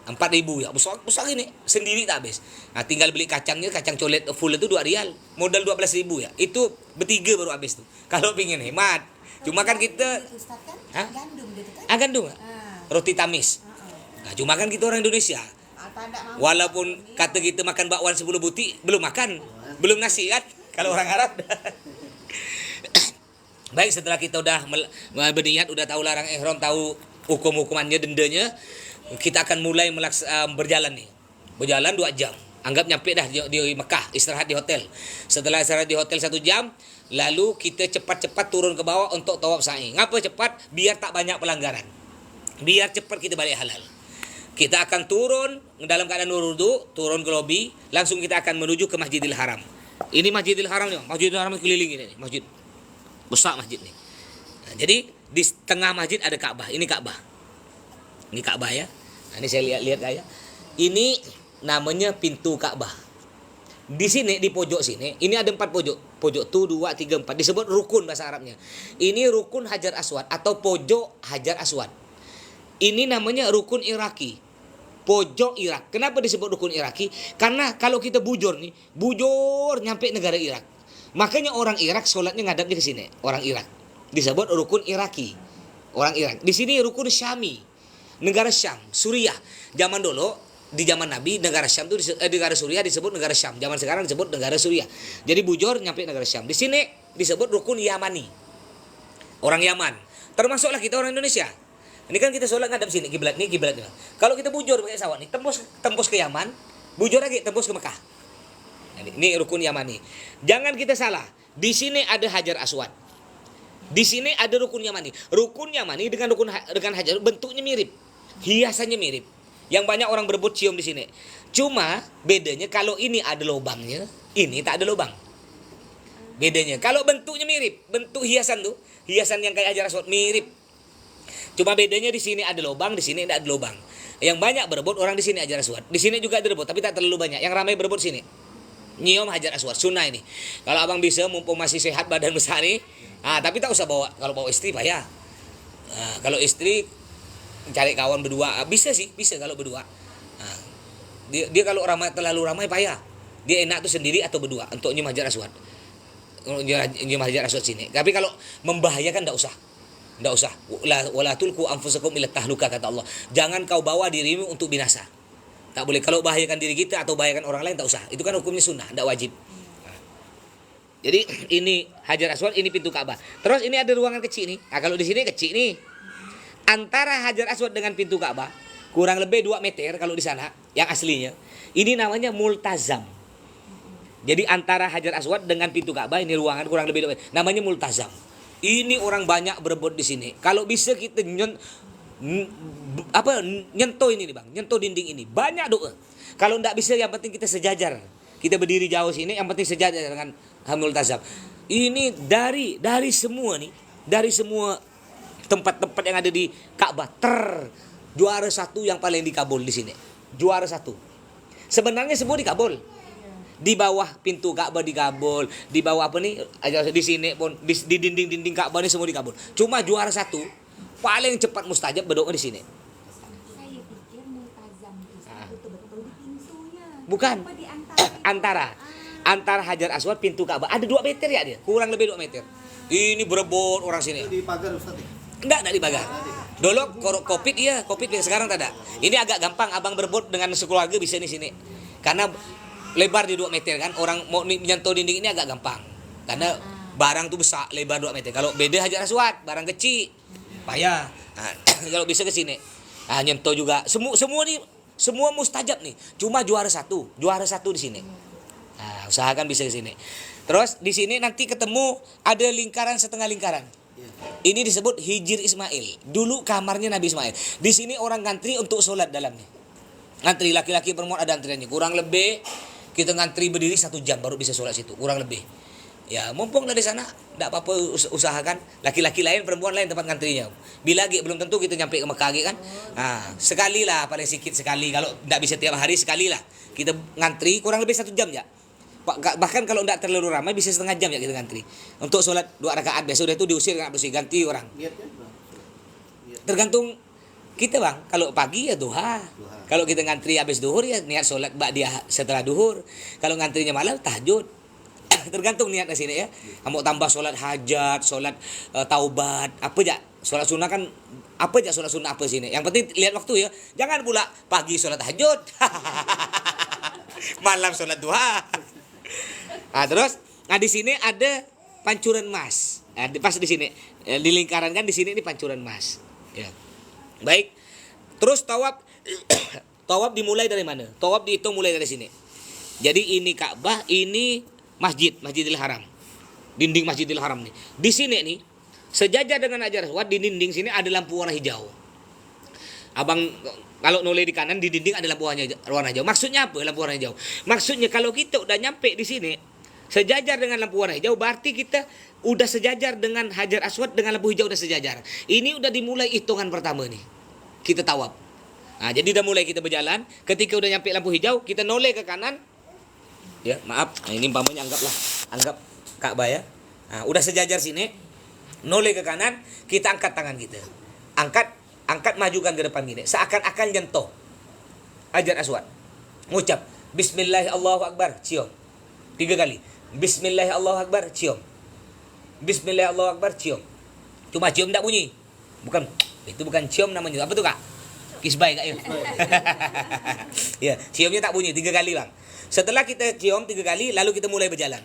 [SPEAKER 1] 4.000 ya, besar ini sendiri tak habis. Nah, tinggal beli kacangnya, kacang colet full itu 2 rial, modal 12.000 ya. Itu bertiga baru habis tuh. Kalau pingin hemat. Cuma kan kita
[SPEAKER 2] Ustaz kan
[SPEAKER 1] Hah?
[SPEAKER 2] gandum dia tu kan.
[SPEAKER 1] gandum nggak? Roti tamis. Nah, cuma kan kita orang Indonesia. Walaupun kata kita makan bakwan 10 butik, belum makan, belum nasi kan? Kalau orang Arab. Baik, setelah kita udah berniat, udah tahu larang ihram, tahu hukum-hukumannya, dendanya, kita akan mulai berjalan nih. Berjalan 2 jam. Anggap nyampe dah di Mekah, istirahat di hotel. Setelah istirahat di hotel 1 jam, lalu kita cepat-cepat turun ke bawah untuk tawaf sa'i. Ngapa cepat? Biar tak banyak pelanggaran. Biar cepat kita balik halal. Kita akan turun dalam keadaan wudu, turun ke lobi, langsung kita akan menuju ke Masjidil Haram. Ini Masjidil Haram nih, Masjidil Haram keliling ini nih, masjid. Besar masjid nih. Nah, jadi di tengah masjid ada Ka'bah. Ini Ka'bah. Ini Ka'bah ya. Nah, ini saya lihat ya. Ini namanya pintu Ka'bah. Di sini di pojok sini, ini ada 4 pojok. Pojok 1, 2, 3, 4 disebut rukun bahasa Arabnya. Ini rukun Hajar Aswad atau pojok Hajar Aswad. Ini namanya rukun Iraki. Pojok Irak. Kenapa disebut rukun Iraki? Karena kalau kita bujur nih, bujur nyampe negara Irak. Makanya orang Irak sholatnya ngadapnya ke sini. Orang Irak disebut rukun Iraki. Orang Irak. Di sini rukun Syami. Negara Syam, Suriah. Zaman dulu di zaman Nabi negara Syam itu negara Suriah disebut negara Syam. Zaman sekarang disebut negara Suriah. Jadi bujur nyampe negara Syam. Di sini disebut rukun Yamani. Orang Yaman. Termasuklah kita orang Indonesia. Ini kan kita sholat ngadap sini, kiblat nih, kiblatnya. Kalau kita bujur pakai pesawat nih, tembus ke Yaman, bujur lagi tembus ke Mekah. Ini rukun Yamani. Jangan kita salah. Di sini ada Hajar Aswad. Di sini ada rukun Yamani. Rukun Yamani dengan Hajar bentuknya mirip, hiasannya mirip. Yang banyak orang berebut cium di sini. Cuma bedanya kalau ini ada lubangnya, ini tak ada lubang. Bedanya. Kalau bentuknya mirip, bentuk hiasan tuh, hiasan yang kayak Hajar Aswad mirip. Cuma bedanya di sini ada lubang, di sini tidak ada lubang. Yang banyak berebut orang di sini Hajar Aswad. Di sini juga ada berebut, tapi tak terlalu banyak. Yang ramai berebut sini. Nyium Hajar Aswad, sunnah ini. Kalau abang bisa, mumpung masih sehat badan besar nih, tapi tak usah bawa. Kalau bawa istri payah. Kalau istri cari kawan berdua, bisa sih, bisa kalau berdua. Dia kalau terlalu ramai payah. Dia enak tuh sendiri atau berdua untuk nyium Hajar Aswad. Nyium Hajar Aswad sini. Tapi kalau membahayakan tak usah. Tidak usah. Wala tulku anfusakum ila tahluka, kata Allah. Jangan kau bawa dirimu untuk binasa. Tak boleh. Kalau bahayakan diri kita atau bahayakan orang lain tak usah. Itu kan hukumnya sunnah, tidak wajib. Jadi ini Hajar Aswad, ini pintu Ka'bah. Terus ini ada ruangan kecil nih. Kalau di sini kecil nih. Antara Hajar Aswad dengan pintu Ka'bah kurang lebih 2 meter kalau di sana yang aslinya. Ini namanya multazam. Jadi antara Hajar Aswad dengan pintu Ka'bah ini ruangan kurang lebih 2 meter. Namanya multazam. Ini orang banyak berebut di sini. Kalau bisa kita nyentuh ini nih bang, nyentuh dinding ini. Banyak doa. Kalau tidak bisa, yang penting kita sejajar. Kita berdiri jauh sini, yang penting sejajar dengan multazam. Ini dari semua nih, dari semua tempat-tempat yang ada di Ka'bah, juara 1 yang paling dikabul di sini. Juara 1. Sebenarnya semua dikabul. Di bawah pintu Ka'bah dikabul, di bawah apa nih, di sini pun di dinding-dinding Ka'bah ini semua dikabul. Cuma juara 1 paling cepat mustajab berdoa di sini.
[SPEAKER 2] Saya pikir multazam itu betul-betul di pintunya.
[SPEAKER 1] Bukan. Antara Hajar Aswad pintu Ka'bah ada 2 meter ya dia, kurang lebih 2 meter. Ini berebut orang sini.
[SPEAKER 3] Itu di pagar Ustaz.
[SPEAKER 1] Enggak di pagar. Dulu Covid sekarang tak ada. Ini agak gampang abang berebut dengan sekeluarga bisa di sini. Karena lebar di 2 meter kan, orang mau menyentuh dinding ini agak gampang. Karena barang tuh besar, lebar 2 meter. Kalau beda Hajar Aswad, barang kecil, payah. Kalau bisa ke sini. Nyentuh juga. Semua mustajab nih. Cuma juara 1 di sini. Usahakan bisa ke sini. Terus di sini nanti ketemu ada lingkaran setengah lingkaran. Ini disebut Hijir Ismail. Dulu kamarnya Nabi Ismail. Di sini orang ngantri untuk sholat dalamnya. Ngantri laki-laki perempuan ada antriannya. Kurang lebih kita ngantri berdiri 1 jam baru bisa sholat situ. Kurang lebih. Ya mumpung dari sana, tidak apa-apa usahakan. Laki-laki lain, perempuan lain tempat ngantrinya. Bila lagi belum tentu kita nyampe ke Mekah kan. Sekali lah, paling sedikit sekali. Kalau tidak bisa tiap hari, sekali lah. Kita ngantri kurang lebih 1 jam ya. Bahkan kalau tidak terlalu ramai bisa setengah jam ya kita ngantri. Untuk sholat 2 rakaat biasa udah itu diusir nggak bersih, ganti orang. Tergantung Kita bang, kalau pagi ya duha. Kalau kita ngantri habis duhur ya niat sholat ba'diyah setelah duhur. Kalau ngantrinya malam tahajud. Tergantung niatnya sini ya. Kamu tambah sholat hajat, sholat taubat, apa aja. Sholat sunnah kan apa aja sholat sunnah apa sini. Yang penting lihat waktu ya. Jangan pula pagi sholat tahajud. Malam sholat duha. Nah, terus di sini ada pancuran emas. Nah, pas di sini di lingkaran kan di sini ini pancuran emas. Ya. Baik. Terus tawaf tawaf dimulai dari mana? Tawaf dihitung mulai dari sini. Jadi ini Ka'bah, ini Masjidil Haram. Dinding Masjidil Haram nih. Di sini nih sejajar dengan Hajar Aswad di dinding sini ada lampu warna hijau. Abang kalau noleh di kanan di dinding ada lampu warna hijau. Maksudnya apa lampu warna hijau? Maksudnya kalau kita udah nyampe di sini sejajar dengan lampu warna hijau berarti kita udah sejajar dengan Hajar Aswad dengan lampu hijau udah sejajar. Ini udah dimulai hitungan pertama nih. Kita tawaf. Nah, jadi udah mulai kita berjalan. Ketika udah nyampe lampu hijau, kita noleh ke kanan. Ya, maaf. Nah, ini umpamanya anggap Ka'bah ya. Nah, udah sejajar sini. Noleh ke kanan, kita angkat tangan kita. Angkat majukan ke depan gini. Seakan-akan nyentuh Hajar Aswad. Ngucap Bismillah Allahu Akbar, cium 3 kali. Bismillah Allahu Akbar, cium. Bismillah Allahu Akbar, cium. Cuma cium tak bunyi. Bukan, itu bukan cium namanya. Apa tuh Kak? Kisbai Kak ya. Ya, ciumnya tak bunyi 3 kali bang. Setelah kita cium 3 kali, lalu kita mulai berjalan.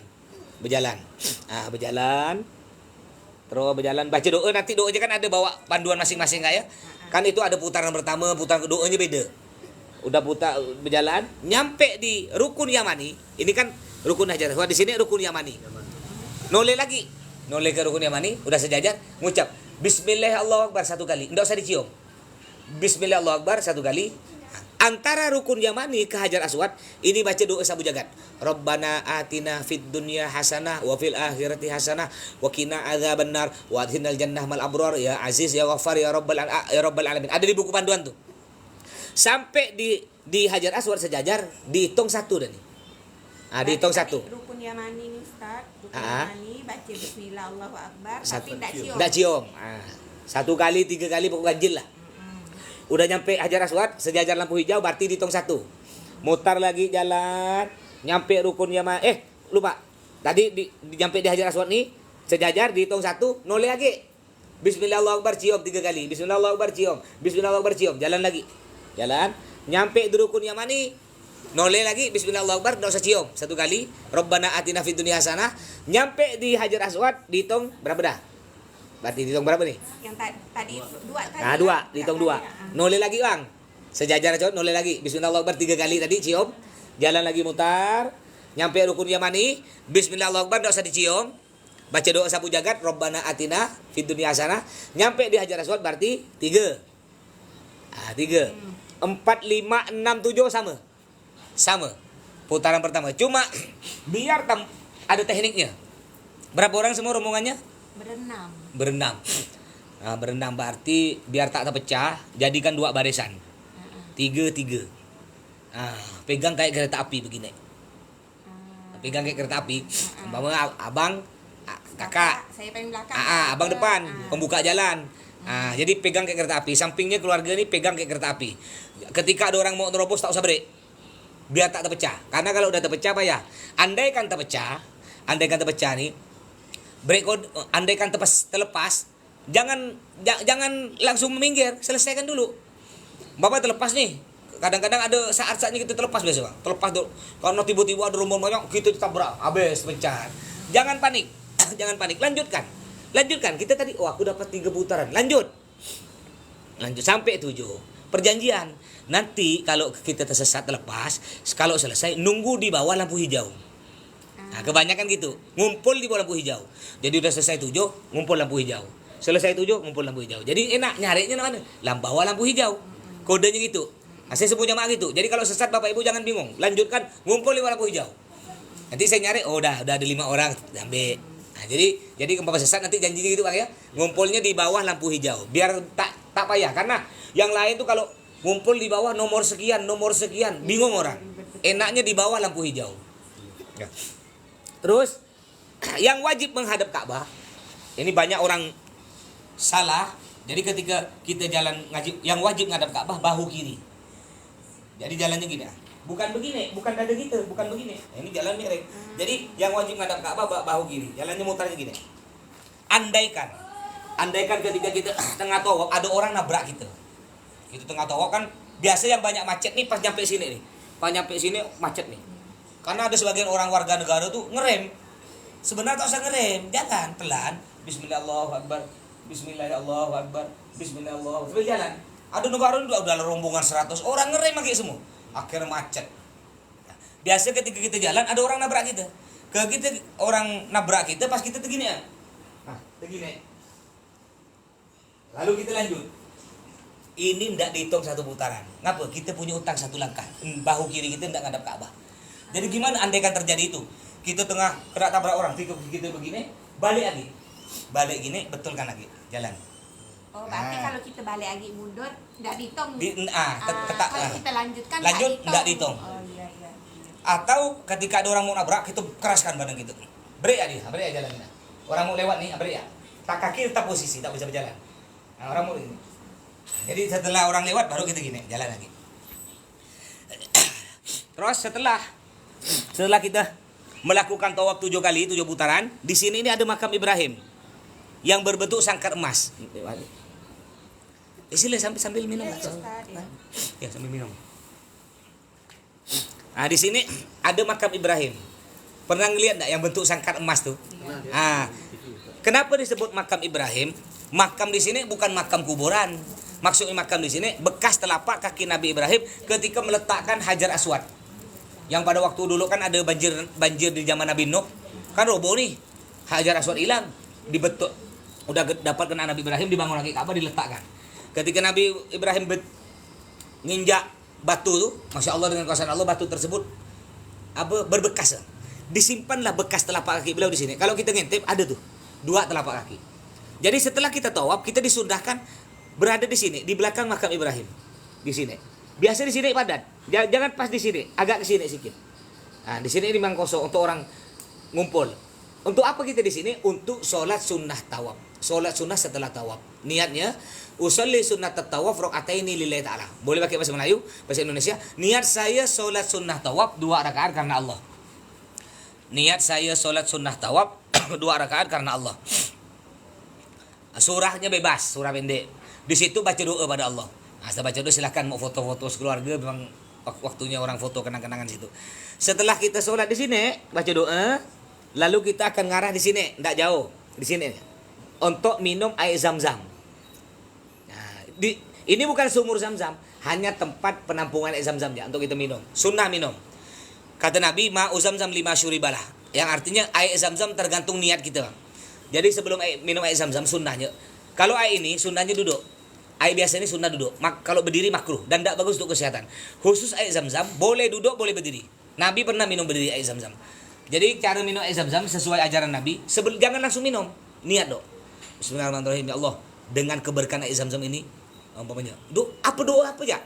[SPEAKER 1] Berjalan. Terus berjalan baca doa. Nanti doanya kan ada bawa panduan masing-masing Kak ya. Kan itu ada putaran pertama, putaran keduanya beda. Udah putar berjalan, nyampe di rukun Yamani. Ini kan rukun Hajar Aswad, di sini rukun Yamani. Noleh lagi. Noleh ke rukun Yamani, udah sejajar, ngucap Bismillah Allahu Akbar 1 kali. Enggak usah dicium. Bismillah Allahu Akbar 1 kali. Antara rukun Yamani ke Hajar Aswad, ini baca doa sabu jagat. Rabbana atina fid dunya hasanah wa fil akhirati hasanah wa qina adzabannar wa adkhilnal jannah mal abrar ya aziz ya ghaffar ya rabbal alamin. Ada di buku panduan tuh. Sampai di Hajar Aswad sejajar, dihitung 1 dah nih. Dihitung 1.
[SPEAKER 2] Rukun Yamani nih Ustaz. Rukun Yamani baca Bismillah Allahu Akbar tapi tak cium.
[SPEAKER 1] Tak cium. 1 kali, 3 kali pokok ganjil lah. Udah nyampe Hajar Aswad, sejajar lampu hijau berarti dihitung 1. Mutar lagi jalan, nyampe rukun Yamani. Lupa. Tadi nyampe di Hajar Aswad nih, sejajar dihitung 1, noleh lagi. Bismillah Allahu Akbar cium 3 kali. Bismillah Allahu Akbar cium. Bismillah Allahu Akbar cium. Jalan lagi. Jalan, nyampe di rukun Yamani, noleh lagi. Bismillah Allahu Akbar, enggak usah cium 1 kali. Rabbana atina fid dunya hasanah. Nyampe di Hajar Aswad dihitung berapa dah? Berarti dihitung berapa nih?
[SPEAKER 2] Yang tadi 2 tadi.
[SPEAKER 1] 2, dihitung 2. Noleh lagi bang. Sejajar aja, noleh lagi. Bismillah Allahu Akbar 3 kali tadi cium. Jalan lagi mutar. Nyampe rukun Yamani. Bismillah Allahu Akbar enggak usah dicium. Baca doa sapu jagat. Rabbana atina fid dunya hasanah. Nyampe di Hajar Aswad berarti 3. 3. 4, 5, 6, 7 sama. Putaran pertama. Cuma biar ada tekniknya. Berapa orang semua rombongannya? Berenam. Berenam berarti biar tak terpecah, jadikan 2 barisan. 3. Pegang kayak kereta api begini. Pegang kayak kereta api. Umpama abang, kakak.
[SPEAKER 2] Saya paling belakang.
[SPEAKER 1] Abang depan, pembuka jalan. Jadi pegang kayak kereta api. Sampingnya keluarga ini pegang kayak kereta api. Ketika ada orang mau nerobos tak usah break. Biar tak terpecah. Karena kalau udah terpecah apa ya? Andaikan terpecah nih. Break andaikan terlepas, jangan langsung minggir, selesaikan dulu. Bapak terlepas nih. Kadang-kadang ada saat-saatnya kita terlepas biasa, Bang. Terlepas tuh. Karena tiba-tiba ada rombongan banyak, kita ditabrak, habis pecah. Jangan panik. Lanjutkan. Kita tadi aku dapat 3 putaran. Lanjut sampai 7. Perjanjian. Nanti kalau kita tersesat terlepas, kalau selesai nunggu di bawah lampu hijau. Kebanyakan gitu. Ngumpul di bawah lampu hijau. Jadi udah selesai 7, ngumpul lampu hijau. Selesai 7, ngumpul lampu hijau. Jadi enak nyarinya mana? Bawah lampu hijau. Kodenya gitu. Saya sebut jamaah gitu. Jadi kalau sesat Bapak Ibu jangan bingung. Lanjutkan, ngumpul di bawah lampu hijau. Nanti saya nyari, udah ada 5 orang, ambil. Jadi kalau sesat nanti janjinya gitu Bang ya. Ngumpulnya di bawah lampu hijau. Biar tak payah. Karena yang lain tuh kalau ngumpul di bawah nomor sekian, bingung orang. Enaknya di bawah lampu hijau. Ya. Terus yang wajib menghadap Ka'bah, ini banyak orang salah Jadi ketika kita jalan ngaji, yang wajib ngadap Ka'bah bahu kiri. Jadi jalannya gini. Bukan begini, bukan dada kita, bukan begini. Ini jalan miring. Jadi yang wajib ngadap Ka'bah bahu kiri. Jalannya mutarnya gini. Andaikan ketika kita tengah tawaf ada orang nabrak kita. Itu tengah tawaf kan biasa yang banyak macet nih pas nyampe sini nih. Pas nyampe sini macet nih. Karena ada sebagian orang warga negara tuh ngerem. Sebenarnya tak usah ngerem, jangan pelan. Bismillahirrahmanirrahim. Bismillahirrahmanirrahim. Bismillahirrahmanirrahim. Jalan. Ada negara udah rombongan 100 orang ngerem lagi semua. Akhirnya macet. Nah, biasa ketika kita jalan ada orang nabrak kita. Kita orang nabrak kita pas kita begini ya. Nah, begini. Lalu kita lanjut. Ini tidak dihitung satu putaran. Ngapa? Kita punya utang satu langkah. Bahu kiri kita tidak ngadap Ka'bah. Jadi gimana andaikan terjadi itu? Kita tengah kena tabrak orang, kita begini, balik lagi. Balik gini, betulkan lagi jalan.
[SPEAKER 2] Oh, berarti kalau kita balik lagi mundur enggak dihitung.
[SPEAKER 1] Kalau
[SPEAKER 2] kita lanjutkan
[SPEAKER 1] lanjut enggak dihitung.
[SPEAKER 2] Oh iya.
[SPEAKER 1] Atau ketika ada orang mau nabrak, kita keraskan badan kita. Break ya jalannya. Orang mau lewat nih, break ya. Tak kaki tetap posisi, tak bisa berjalan. Nah, orang mau ini. Jadi setelah orang lewat baru kita gini, jalan lagi. Terus setelah kita melakukan tawaf 7 kali, 7 putaran, di sini ini ada makam Ibrahim yang berbentuk sangkar emas. Sila sambil minum. Ya, sambil minum. Nah, di sini ada makam Ibrahim. Pernah ngeliat enggak yang bentuk sangkar emas tuh? Ah. Kenapa disebut makam Ibrahim? Makam di sini bukan makam kuburan. Maksudnya makam di sini bekas telapak kaki Nabi Ibrahim ketika meletakkan Hajar Aswad. Yang pada waktu dulu kan ada banjir di zaman Nabi Nuh. Kan roboh nih. Hajar Aswad hilang, dibetul. Udah dapat kena Nabi Ibrahim, dibangun lagi Ka'bah, diletakkan. Ketika Nabi Ibrahim nginjak batu tuh, Masya Allah dengan kuasa Allah batu tersebut berbekas. Disimpanlah bekas telapak kaki beliau di sini. Kalau kita ngintip ada tuh 2 telapak kaki. Jadi setelah kita tawaf, kita disundahkan berada di sini, di belakang makam Ibrahim. Di sini. Biasa di sini padat. Jangan pas di sini, agak ke sini sedikit. Nah, di sini memang kosong untuk orang ngumpul. Untuk apa kita di sini? Untuk sholat sunnah tawaf. Sholat sunnah setelah tawaf. Niatnya usolli sunnat tawaf rakaataini lillahi ta'ala. Boleh pakai bahasa Melayu, bahasa Indonesia. Niat saya sholat sunnah tawaf 2 rakaat karena Allah. Niat saya sholat sunnah tawaf 2 rakaat karena Allah. Surahnya bebas, surah pendek. Di situ baca doa pada Allah. Nah, setelah baca doa silahkan mau foto-foto keluarga, memang waktunya orang foto kenang-kenangan situ. Setelah kita sholat di sini, baca doa, lalu kita akan ngarah di sini, tidak jauh, di sini, untuk minum air zam-zam. Nah, ini bukan sumur zam-zam, hanya tempat penampungan air zam-zam ya, untuk kita minum. Sunnah minum. Kata Nabi, ma'u zam-zam 5 syuribalah, yang artinya air zam-zam tergantung niat kita. Jadi sebelum minum air zam-zam sunnahnya, kalau air ini sunnahnya duduk. Air biasa ini sunnah duduk. Kalau berdiri makruh dan tidak bagus untuk kesehatan. Khusus air zam-zam boleh duduk, boleh berdiri. Nabi pernah minum berdiri air zam-zam. Jadi cara minum air zam-zam sesuai ajaran Nabi. Jangan langsung minum. Niat dok. Bismillahirrahmanirrahim. Ya Allah, dengan keberkahan air zam-zam ini, umpamanya, doa apa ya?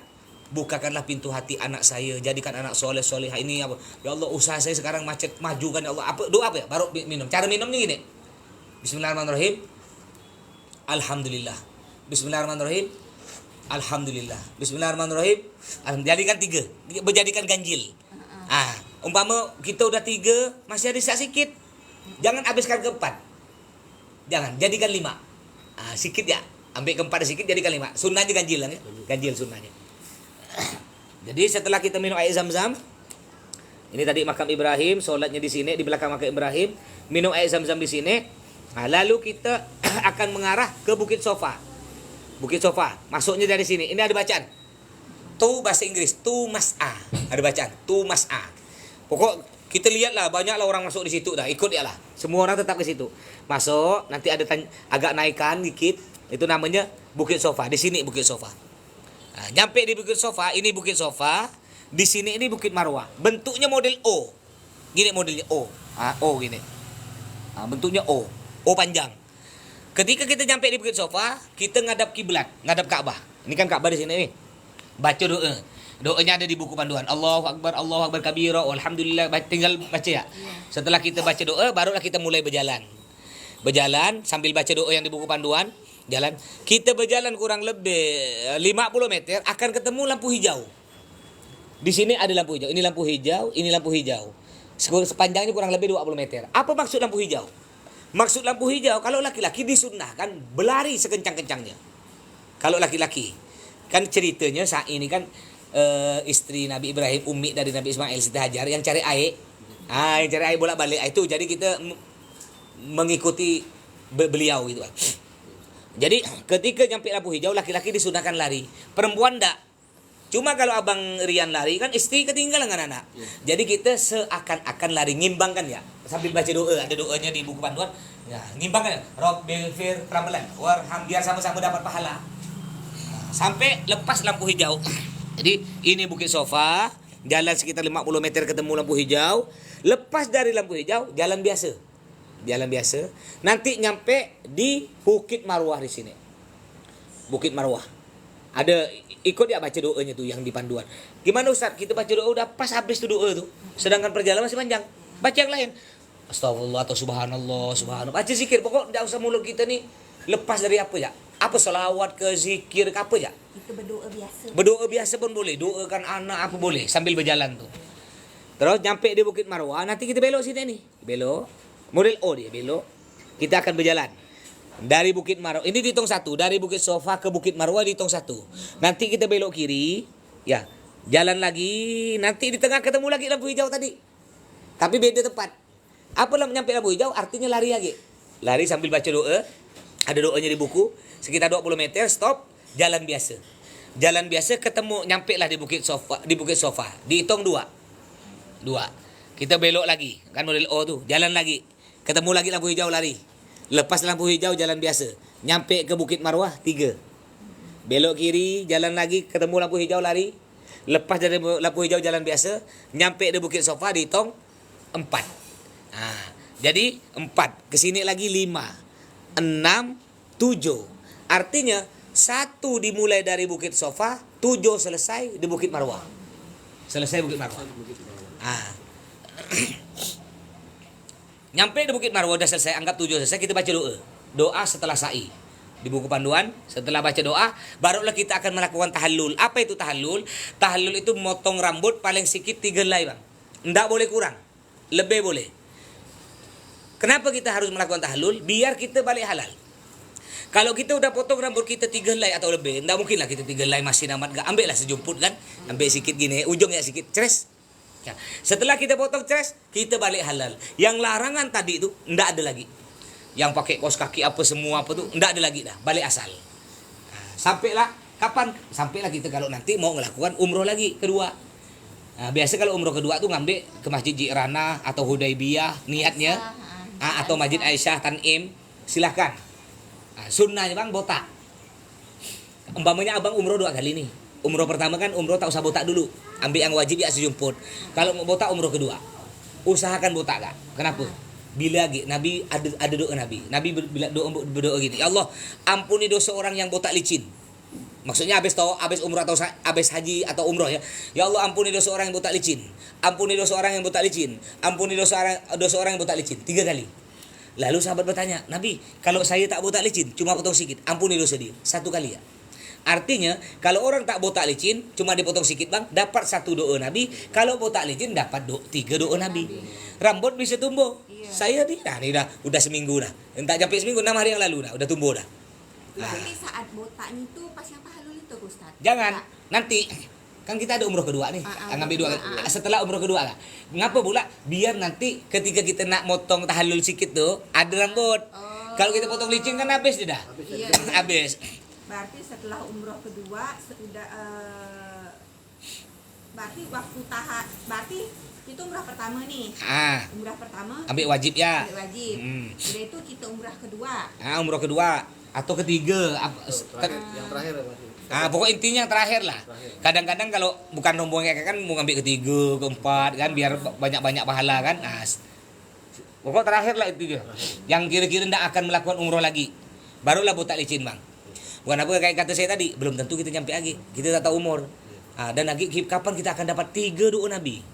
[SPEAKER 1] Bukakanlah pintu hati anak saya, jadikan anak soleh solehah ini apa? Ya Allah, usaha saya sekarang macet, majukan ya Allah. Doa apa ya? Baru minum. Cara minumnya gini. Bismillahirrahmanirrahim. Alhamdulillah. Bismillahirrahmanirrahim. Alhamdulillah. Bismillahirrahmanirrahim. Jadikan 3. Berjadikan ganjil. Umpama kita udah 3, masih ada sisa sedikit. Jangan habiskan ke-4. Jangan, jadikan 5. Sikit ya. Ambil ke-4 sedikit, jadikan 5. Sunnahnya ganjil ya. Ganjil sunnahnya. Jadi setelah kita minum air zam-zam, ini tadi makam Ibrahim, sholatnya di sini, di belakang makam Ibrahim, minum air zam-zam di sini. Nah, lalu kita akan mengarah ke Bukit Sofa. Bukit Sofa, masuknya dari sini. Ini ada bacaan. Tu bahasa Inggris, tu mas'a. Ada bacaan, tu mas'a. Pokok kita lihatlah, banyaklah orang masuk di situ dah, ikut ya lah. Semua orang tetap ke situ. Masuk, nanti ada agak naikkan dikit. Itu namanya Bukit Sofa. Di sini Bukit Sofa. Nah, nyampe di Bukit Sofa, ini Bukit Sofa. Di sini ini Bukit Marwah. Bentuknya model O. Gini modelnya O. O gini. Bentuknya O. O panjang. Ketika kita nyampe di Bukit Sofa, kita ngadap kiblat, ngadap Ka'bah. Ini kan Ka'bah di sini nih. Baca doa. Doanya ada di buku panduan. Allahu Akbar kabira, walhamdulillah. Tinggal baca ya. Setelah kita baca doa, barulah kita mulai berjalan. Berjalan sambil baca doa yang di buku panduan. Jalan. Kita berjalan kurang lebih 50 meter akan ketemu lampu hijau. Di sini ada lampu hijau. Ini lampu hijau, ini lampu hijau. Sepanjangnya kurang lebih 20 meter. Apa maksud lampu hijau? Maksud lampu hijau, kalau laki-laki disunnahkan berlari sekencang-kencangnya. Kalau laki-laki. Kan ceritanya saat ini kan istri Nabi Ibrahim, Ummi dari Nabi Ismail, Siti Hajar yang cari air. Yang cari air bolak-balik itu. Jadi kita mengikuti beliau gitu. Jadi ketika nyampe lampu hijau, laki-laki disunahkan lari. Perempuan enggak. Cuma kalau abang Rian lari kan istri ketinggalan dengan anak. Jadi kita seakan-akan lari, ngimbangkan ya. Sambil baca doa, ada doanya di buku panduan. Ya, ngimbangkan. Rabbil fir pelan-pelan. Warham, biar sama-sama dapat pahala. Sampai lepas lampu hijau. Jadi ini Bukit Sofa, jalan sekitar 50 meter ketemu lampu hijau. Lepas dari lampu hijau, jalan biasa. Jalan biasa. Nanti nyampe di Bukit Marwah di sini. Bukit Marwah. Ada ikut ya baca doanya tuh yang di panduan. Gimana Ustaz? Kita baca doa udah pas habis tuh doa tuh. Sedangkan perjalanan masih panjang. Baca yang lain. Astagfirullah atau subhanallah, subhanallah. Baca zikir. Pokok enggak usah mulut kita nih lepas dari apa ya? Apa selawat ke zikir ke apa ya?
[SPEAKER 2] Itu berdoa biasa.
[SPEAKER 1] Berdoa biasa pun boleh. Doakan anak apa boleh sambil berjalan tuh. Terus nyampe di Bukit Marwah, nanti kita belok sini nih. Belok. Model O dia belok. Kita akan berjalan dari Bukit Marwah. Ini dihitung 1. Dari Bukit Sofa ke Bukit Marwah dihitung 1. Nanti kita belok kiri. Ya. Jalan lagi. Nanti di tengah ketemu lagi lampu hijau tadi. Tapi beda tempat. Apa nyampe lampu hijau? Artinya lari lagi. Lari sambil baca doa. Ada doanya di buku. Sekitar 20 meter. Stop. Jalan biasa. Jalan biasa ketemu. Nyampe lah di Bukit Sofa. Di Bukit Sofa. Dihitung 2. Kita belok lagi. Kan model O tuh. Jalan lagi. Ketemu lagi lampu hijau, lari. Lepas lampu hijau, jalan biasa. Nyampe ke Bukit Marwah, 3. Belok kiri, jalan lagi. Ketemu lampu hijau, lari. Lepas dari lampu hijau, jalan biasa. Nyampe di Bukit Sofa, dihitung 4. Jadi 4. Kesini lagi 5. 6, 7. Artinya 1 dimulai dari Bukit Sofa, 7 selesai di Bukit Marwah. Selesai Bukit Marwah. Nyampe di Bukit Marwah udah selesai, anggap 7 selesai, kita baca doa. Doa setelah sa'i. Di buku panduan, setelah baca doa, barulah kita akan melakukan tahallul. Apa itu tahallul? Tahallul itu motong rambut paling sedikit 3 helai, Bang. Enggak boleh kurang. Lebih boleh. Kenapa kita harus melakukan tahallul? Biar kita balik halal. Kalau kita udah potong rambut kita 3 helai atau lebih, enggak mungkin lah kita 3 helai masih namat. Ambil lah sejumput kan. Ambil sedikit gini, ujungnya sedikit, ceres. Ya. Setelah kita potong ceres, kita balik halal. Yang larangan tadi itu enggak ada lagi. Yang pakai kaos kaki apa semua apa tuh enggak ada lagi dah, balik asal. Sampailah kapan? Sampailah kita kalau nanti mau melakukan umroh lagi kedua. Biasa kalau umroh kedua tuh ngambil ke Masjid Ji'rana atau Hudaybiyah niatnya. Atau Masjid Aisyah Tanim, silahkan. Sunnahnya Bang botak. Umpamanya abang umroh 2 kali nih. Umroh pertama kan umroh tak usah botak dulu. Ambil yang wajib ya sejumput. Kalau mau botak umroh kedua, usahakan botak kan. Kenapa? Bila lagi Nabi ada doa Nabi. Nabi berdoa gini, ya Allah, ampuni dosa orang yang botak licin. Maksudnya habis umroh atau habis haji atau umroh ya. Ya Allah, ampuni dosa orang yang botak licin. Ampuni dosa orang yang botak licin. Ampuni dosa orang yang botak licin. 3 kali. Lalu sahabat bertanya, Nabi, kalau saya tak botak licin, cuma potong sedikit, ampuni dosa dia. 1 kali ya. Artinya, kalau orang tak botak licin, cuma dipotong sedikit Bang, dapat 1 doa Nabi. Kalau botak licin, dapat 3 doa Nabi. Rambut bisa tumbuh.
[SPEAKER 2] Iya.
[SPEAKER 1] Saya udah seminggu dah. Entah sampai seminggu, 6 hari yang lalu dah, udah tumbuh dah.
[SPEAKER 2] Tapi saat botaknya itu pas yang tahallul itu Ustaz.
[SPEAKER 1] Jangan, nanti kan kita ada umroh kedua nih, ngambil 2 setelah umroh kedua lah. Ngapa pula? Biar nanti ketika kita nak motong tahallul sikit tuh ada rambut. Kalau kita potong licin kan habis dia dah.
[SPEAKER 2] Iya.
[SPEAKER 1] Habis.
[SPEAKER 2] Berarti setelah umroh kedua sudah berarti waktu berarti itu umrah pertama nih. Umrah pertama
[SPEAKER 1] Ambil wajib ya.
[SPEAKER 2] Ambil wajib. Udah itu kita umrah kedua.
[SPEAKER 1] Umroh kedua atau ketiga
[SPEAKER 3] Yang terakhir ya masih.
[SPEAKER 1] Pokok intinya yang terakhir lah. Kadang-kadang kalau bukan rombongan kan mau ngambil ketiga, keempat kan biar banyak-banyak pahala kan. Pokok terakhir lah itu dia. Yang kira-kira tidak akan melakukan umroh lagi. Barulah botak licin Bang. Bukan apa kayak kata saya tadi, belum tentu kita nyampe lagi. Kita tak tahu umur. Dan lagi kapan kita akan dapat 3 doa Nabi.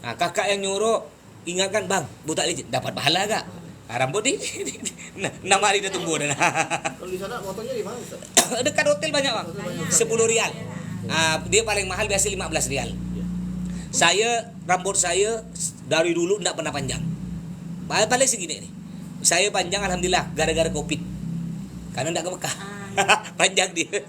[SPEAKER 1] Kakak yang nyuruh ingatkan Bang, botak licin dapat pahala gak? Rambut di 6 hari dia tumbuh dan
[SPEAKER 3] Kalau di sana motonya di mana Ustaz?
[SPEAKER 1] dekat hotel banyak bang, 10 rial. Dia paling mahal biasa 15 rial. Rambut saya dari dulu tidak pernah panjang. Paling segini nih. Saya panjang alhamdulillah gara-gara Covid. Karena tidak ke Mekah. Panjang dia.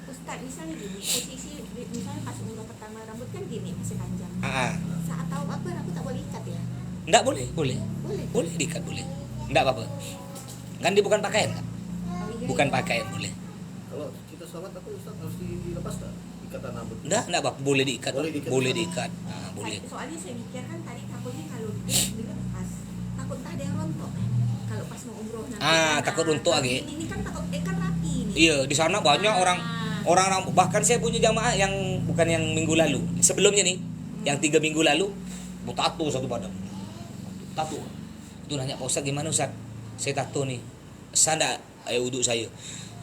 [SPEAKER 2] Ustaz, misalnya gini, posisi misalnya pas umroh pertama rambut kan gini masih panjang.
[SPEAKER 1] Ah,
[SPEAKER 2] Saat tahu apa rambut tak boleh ikat ya?
[SPEAKER 1] enggak boleh.
[SPEAKER 2] Boleh.
[SPEAKER 1] Boleh diikat boleh. Enggak apa-apa. Kan dia bukan pakaian. Kak?
[SPEAKER 2] Oh, iya,
[SPEAKER 1] Bukan
[SPEAKER 2] iya.
[SPEAKER 1] pakaian boleh.
[SPEAKER 3] Kalau kita sholat apa Ustaz harus dilepas tak ikatan rambut?
[SPEAKER 1] Enggak apa-apa, boleh diikat.
[SPEAKER 3] Boleh diikat.
[SPEAKER 1] Boleh diikat. Boleh.
[SPEAKER 2] Soalnya saya mikir kan tadi takutnya kalau dilepas, takut entah ada yang rontok. Kalau pas mau umroh nanti.
[SPEAKER 1] Takut rontok lagi.
[SPEAKER 2] Ini kan takut kan rapi nih.
[SPEAKER 1] Iya, di sana banyak orang bahkan saya punya jamaah yang bukan yang minggu lalu. Sebelumnya nih, yang 3 minggu lalu mau tato satu badan. Tato. Itu nanya Pak Ustaz gimana Ustaz? Saya tato nih. Sah enggak wudhu saya?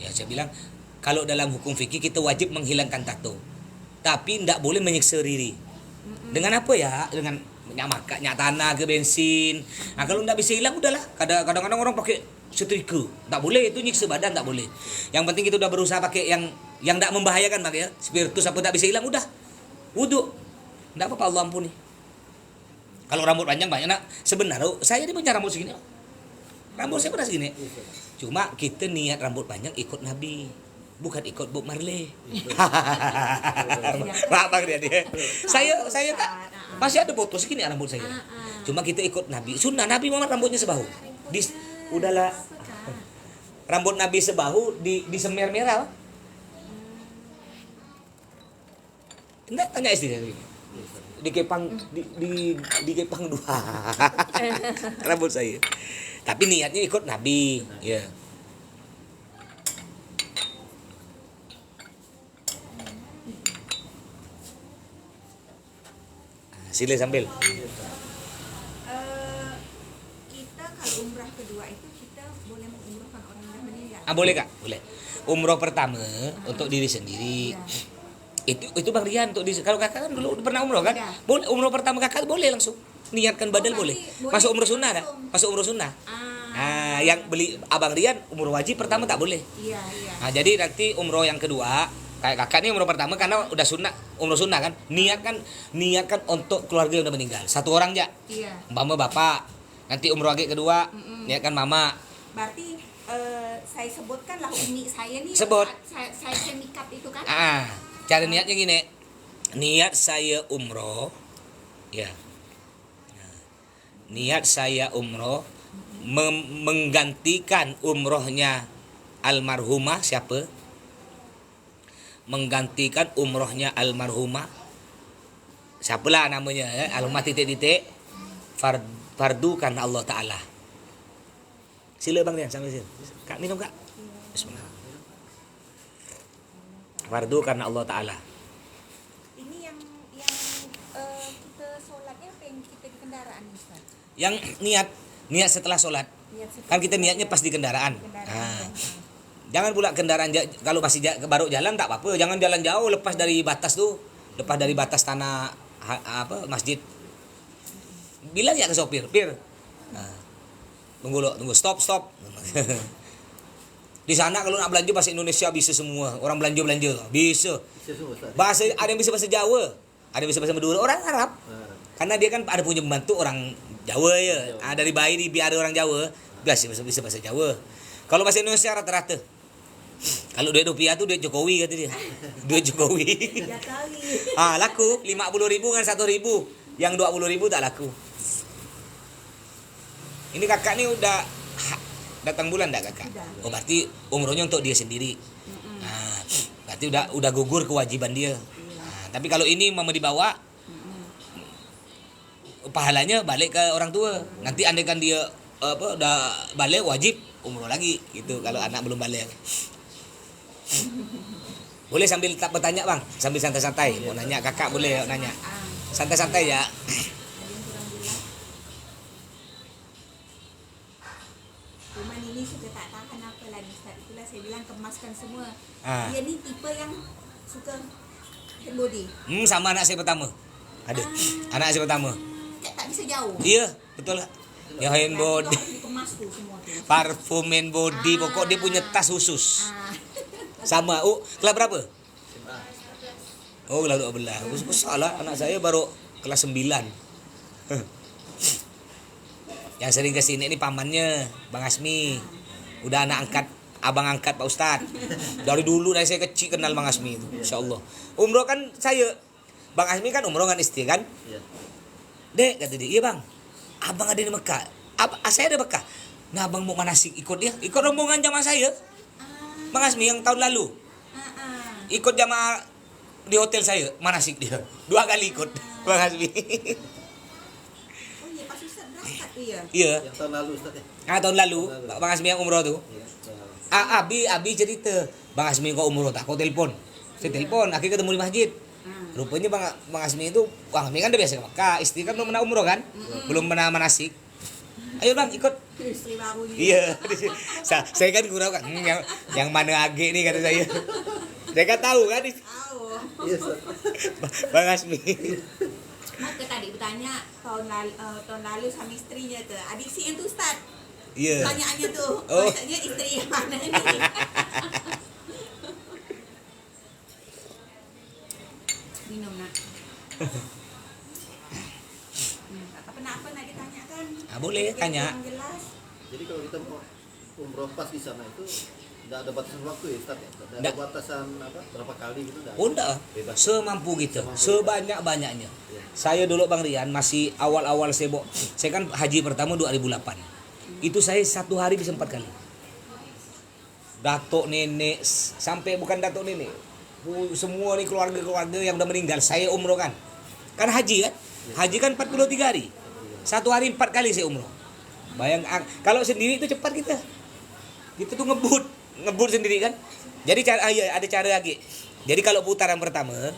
[SPEAKER 1] Ya saya bilang kalau dalam hukum fikih kita wajib menghilangkan tato. Tapi enggak boleh menyiksa diri. Dengan apa ya? Dengan minyak tanah ke bensin. Kalau enggak bisa hilang udahlah. Kadang-kadang orang pakai setrika. Tak boleh, itu nyiksa badan tak boleh. Yang penting kita udah berusaha pakai yang tak membahayakan Bang ya. Spiritus apa tak bisa hilang udah. Wudu. Enggak apa-apa, Allah ampuni. Kalau rambut panjang banyak nak. Sebenarnya saya ini punya rambut segini. Rambut saya pernah segini. Cuma kita niat rambut panjang ikut Nabi. Bukan ikut Bob Marley. Pak Bang dia. Saya tak masih ada foto segini rambut saya. Cuma kita ikut Nabi. Sunnah Nabi Muhammad rambutnya sebahu. Udahlah. Rambut Nabi sebahu disemer merah. Enggak tanya istri saya. Dikepang dikepang 2 rambut saya. Tapi niatnya ikut Nabi. Ya. Sila sambil.
[SPEAKER 2] Kita kalau umrah kedua itu kita boleh mengumrahkan orang yang meninggal.
[SPEAKER 1] Boleh Kak, boleh. Umroh pertama untuk diri sendiri. Itu Bang Rian untuk kalau Kakak kan dulu pernah umroh kan?
[SPEAKER 2] Iya.
[SPEAKER 1] Boleh umroh pertama Kakak boleh langsung. Niatkan badal
[SPEAKER 2] Oh,
[SPEAKER 1] boleh.
[SPEAKER 2] berarti
[SPEAKER 1] Masuk
[SPEAKER 2] boleh
[SPEAKER 1] umroh sunnah kan?
[SPEAKER 2] langsung.
[SPEAKER 1] Masuk umroh sunnah. Yang beli Abang Rian umroh wajib pertama tak boleh.
[SPEAKER 2] Iya.
[SPEAKER 1] Jadi nanti umroh yang kedua kayak Kakak nih umroh pertama karena udah sunnah, umroh sunnah kan? Niatkan untuk keluarga yang udah meninggal. Satu orang aja.
[SPEAKER 2] Iya.
[SPEAKER 1] Umpama bapak. Nanti umroh lagi kedua niatkan mama.
[SPEAKER 2] Berarti saya sebutkanlah umi saya nih.
[SPEAKER 1] Sebut.
[SPEAKER 2] Saya mikat itu kan?
[SPEAKER 1] Cara niatnya gini. Niat saya umroh, ya. Niat saya umroh menggantikan umrohnya almarhumah siapa? Menggantikan umrohnya almarhumah. Siapalah namanya? Almarhumah titik-titik. Fardu karena Allah Taala. Sila Bang Rian sambil sini. Kak minum Kak. Bismillah. Fardu karena Allah Taala.
[SPEAKER 2] Ini yang kita sholatnya apa yang kita di kendaraan Ustaz?
[SPEAKER 1] Yang niat setelah sholat. Kan kita niatnya pas di kendaraan. Jangan pula kendaraan kalau masih baru jalan tak apa-apa. Jangan jalan jauh lepas dari batas tuh, lepas dari batas tanah masjid. Bilang ya ke sopir, tunggu stop. Di sana kalau nak belanja bahasa Indonesia bisa semua. Orang belanja bisa. Bahasa ada yang bisa bahasa Jawa, ada yang bisa bahasa Madura, orang Arab. Karena dia kan ada punya pembantu orang Jawa ya. Dari bayi biar ada orang Jawa, bisa bahasa Jawa. Kalau bahasa Indonesia rata-rata. Kalau duit rupiah tuh duit Jokowi kata dia. Duit Jokowi.
[SPEAKER 2] Ya kali.
[SPEAKER 1] Laku 50.000 dengan 1.000. Yang 20.000 tak laku. Ini kakak nih udah datang bulan enggak kakak?
[SPEAKER 2] Udah.
[SPEAKER 1] Oh berarti umrohnya untuk dia sendiri. Berarti udah gugur kewajiban dia. Tapi kalau ini mama dibawa pahalanya balik ke orang tua. Nanti andaikan dia udah balik wajib umroh lagi gitu kalau anak belum balik. Boleh sambil tak bertanya Bang, sambil santai-santai. Mau nanya kakak boleh nanya. Santai-santai ya.
[SPEAKER 2] Cuman ini sudah tak tahan apa lagi Ustaz. Itulah saya bilang kemaskan semua.
[SPEAKER 1] Ah.
[SPEAKER 2] Dia ni tipe yang suka hand body.
[SPEAKER 1] Sama anak saya pertama. Ada. Anak saya pertama.
[SPEAKER 2] Tak bisa jauh.
[SPEAKER 1] Iya, betul lah. Ya hand
[SPEAKER 2] Itu
[SPEAKER 1] body,
[SPEAKER 2] harus dikemas tuh semua tuh.
[SPEAKER 1] parfum hand body, pokok dia punya tas khusus. Sama, kelas berapa?
[SPEAKER 3] SMA.
[SPEAKER 1] Oh, kelas 12. Besar lah, anak saya baru kelas 9. Yang sering kesini ini pamannya, Bang Asmi. Udah anak angkat, abang angkat Pak Ustadz. Dari dulu dari saya kecil kenal Bang Asmi itu, Insya Allah. Umroh kan saya, Bang Asmi kan umroh kan istri kan.
[SPEAKER 3] Iya.
[SPEAKER 1] Dek, kata dia, iya bang, abang ada di Mekah. Saya ada Mekah. Nah abang mau manasik, ikut dia. Ikut rombongan jamaah saya. Bang Asmi yang tahun lalu. Ikut jamaah di hotel saya, manasik dia. 2 kali ikut, Bang Asmi.
[SPEAKER 2] Oh iya, pas Ustaz berangkat tuh ya.
[SPEAKER 1] Iya.
[SPEAKER 3] Yang tahun lalu Ustaz ya.
[SPEAKER 1] Tahun lalu, Bang Asmi yang umroh tuh.
[SPEAKER 3] Iya. tahun lalu.
[SPEAKER 1] Abi cerita, Bang Asmi kok umroh tak, kau telepon. Saya telepon, akhirnya ketemu di masjid. Rupanya Bang Asmi itu, Bang Asmi kan udah biasa ke Mekah, istri kan belum pernah umroh kan, belum pernah manasik. Ayo bang ikut.
[SPEAKER 2] Istri barunya.
[SPEAKER 1] Iya, saya kan kurang kan, yang mana age nih kata saya. Saya kan tahu kan,
[SPEAKER 2] Tahu.
[SPEAKER 3] Iya Ustaz.
[SPEAKER 1] Bang Asmi.
[SPEAKER 2] Maka tadi bertanya tahun lalu sama istrinya tuh. Adik si itu Ustaz.
[SPEAKER 1] Iya.
[SPEAKER 2] Pertanyaannya tuh,
[SPEAKER 1] Oh.
[SPEAKER 2] maksudnya istri yang mana ini? Minum nak. Apa nak ditanyakan?
[SPEAKER 1] Boleh tanya.
[SPEAKER 2] Yang jelas.
[SPEAKER 3] Jadi kalau kita mau umroh pas di sana itu tidak ada batasan waktu ya Ustaz ya? Tidak ada
[SPEAKER 1] Nggak.
[SPEAKER 3] batasan apa berapa kali gitu enggak?
[SPEAKER 1] Oh enggak,
[SPEAKER 3] Bebas.
[SPEAKER 1] semampu kita,
[SPEAKER 3] Semampu.
[SPEAKER 1] sebanyak-banyaknya. Saya dulu Bang Rian masih awal-awal saya kan haji pertama 2008. Itu saya 1 hari bisa 4 kali. Datuk nenek sampai bukan datuk nenek, semua nih keluarga-keluarga yang udah meninggal saya umroh kan. Kan haji kan? Haji kan 43 hari. 1 hari 4 kali saya umroh. Bayang kalau sendiri itu cepat kita. Kita tuh ngebut sendiri kan. Jadi ada cara lagi. Jadi kalau putaran pertama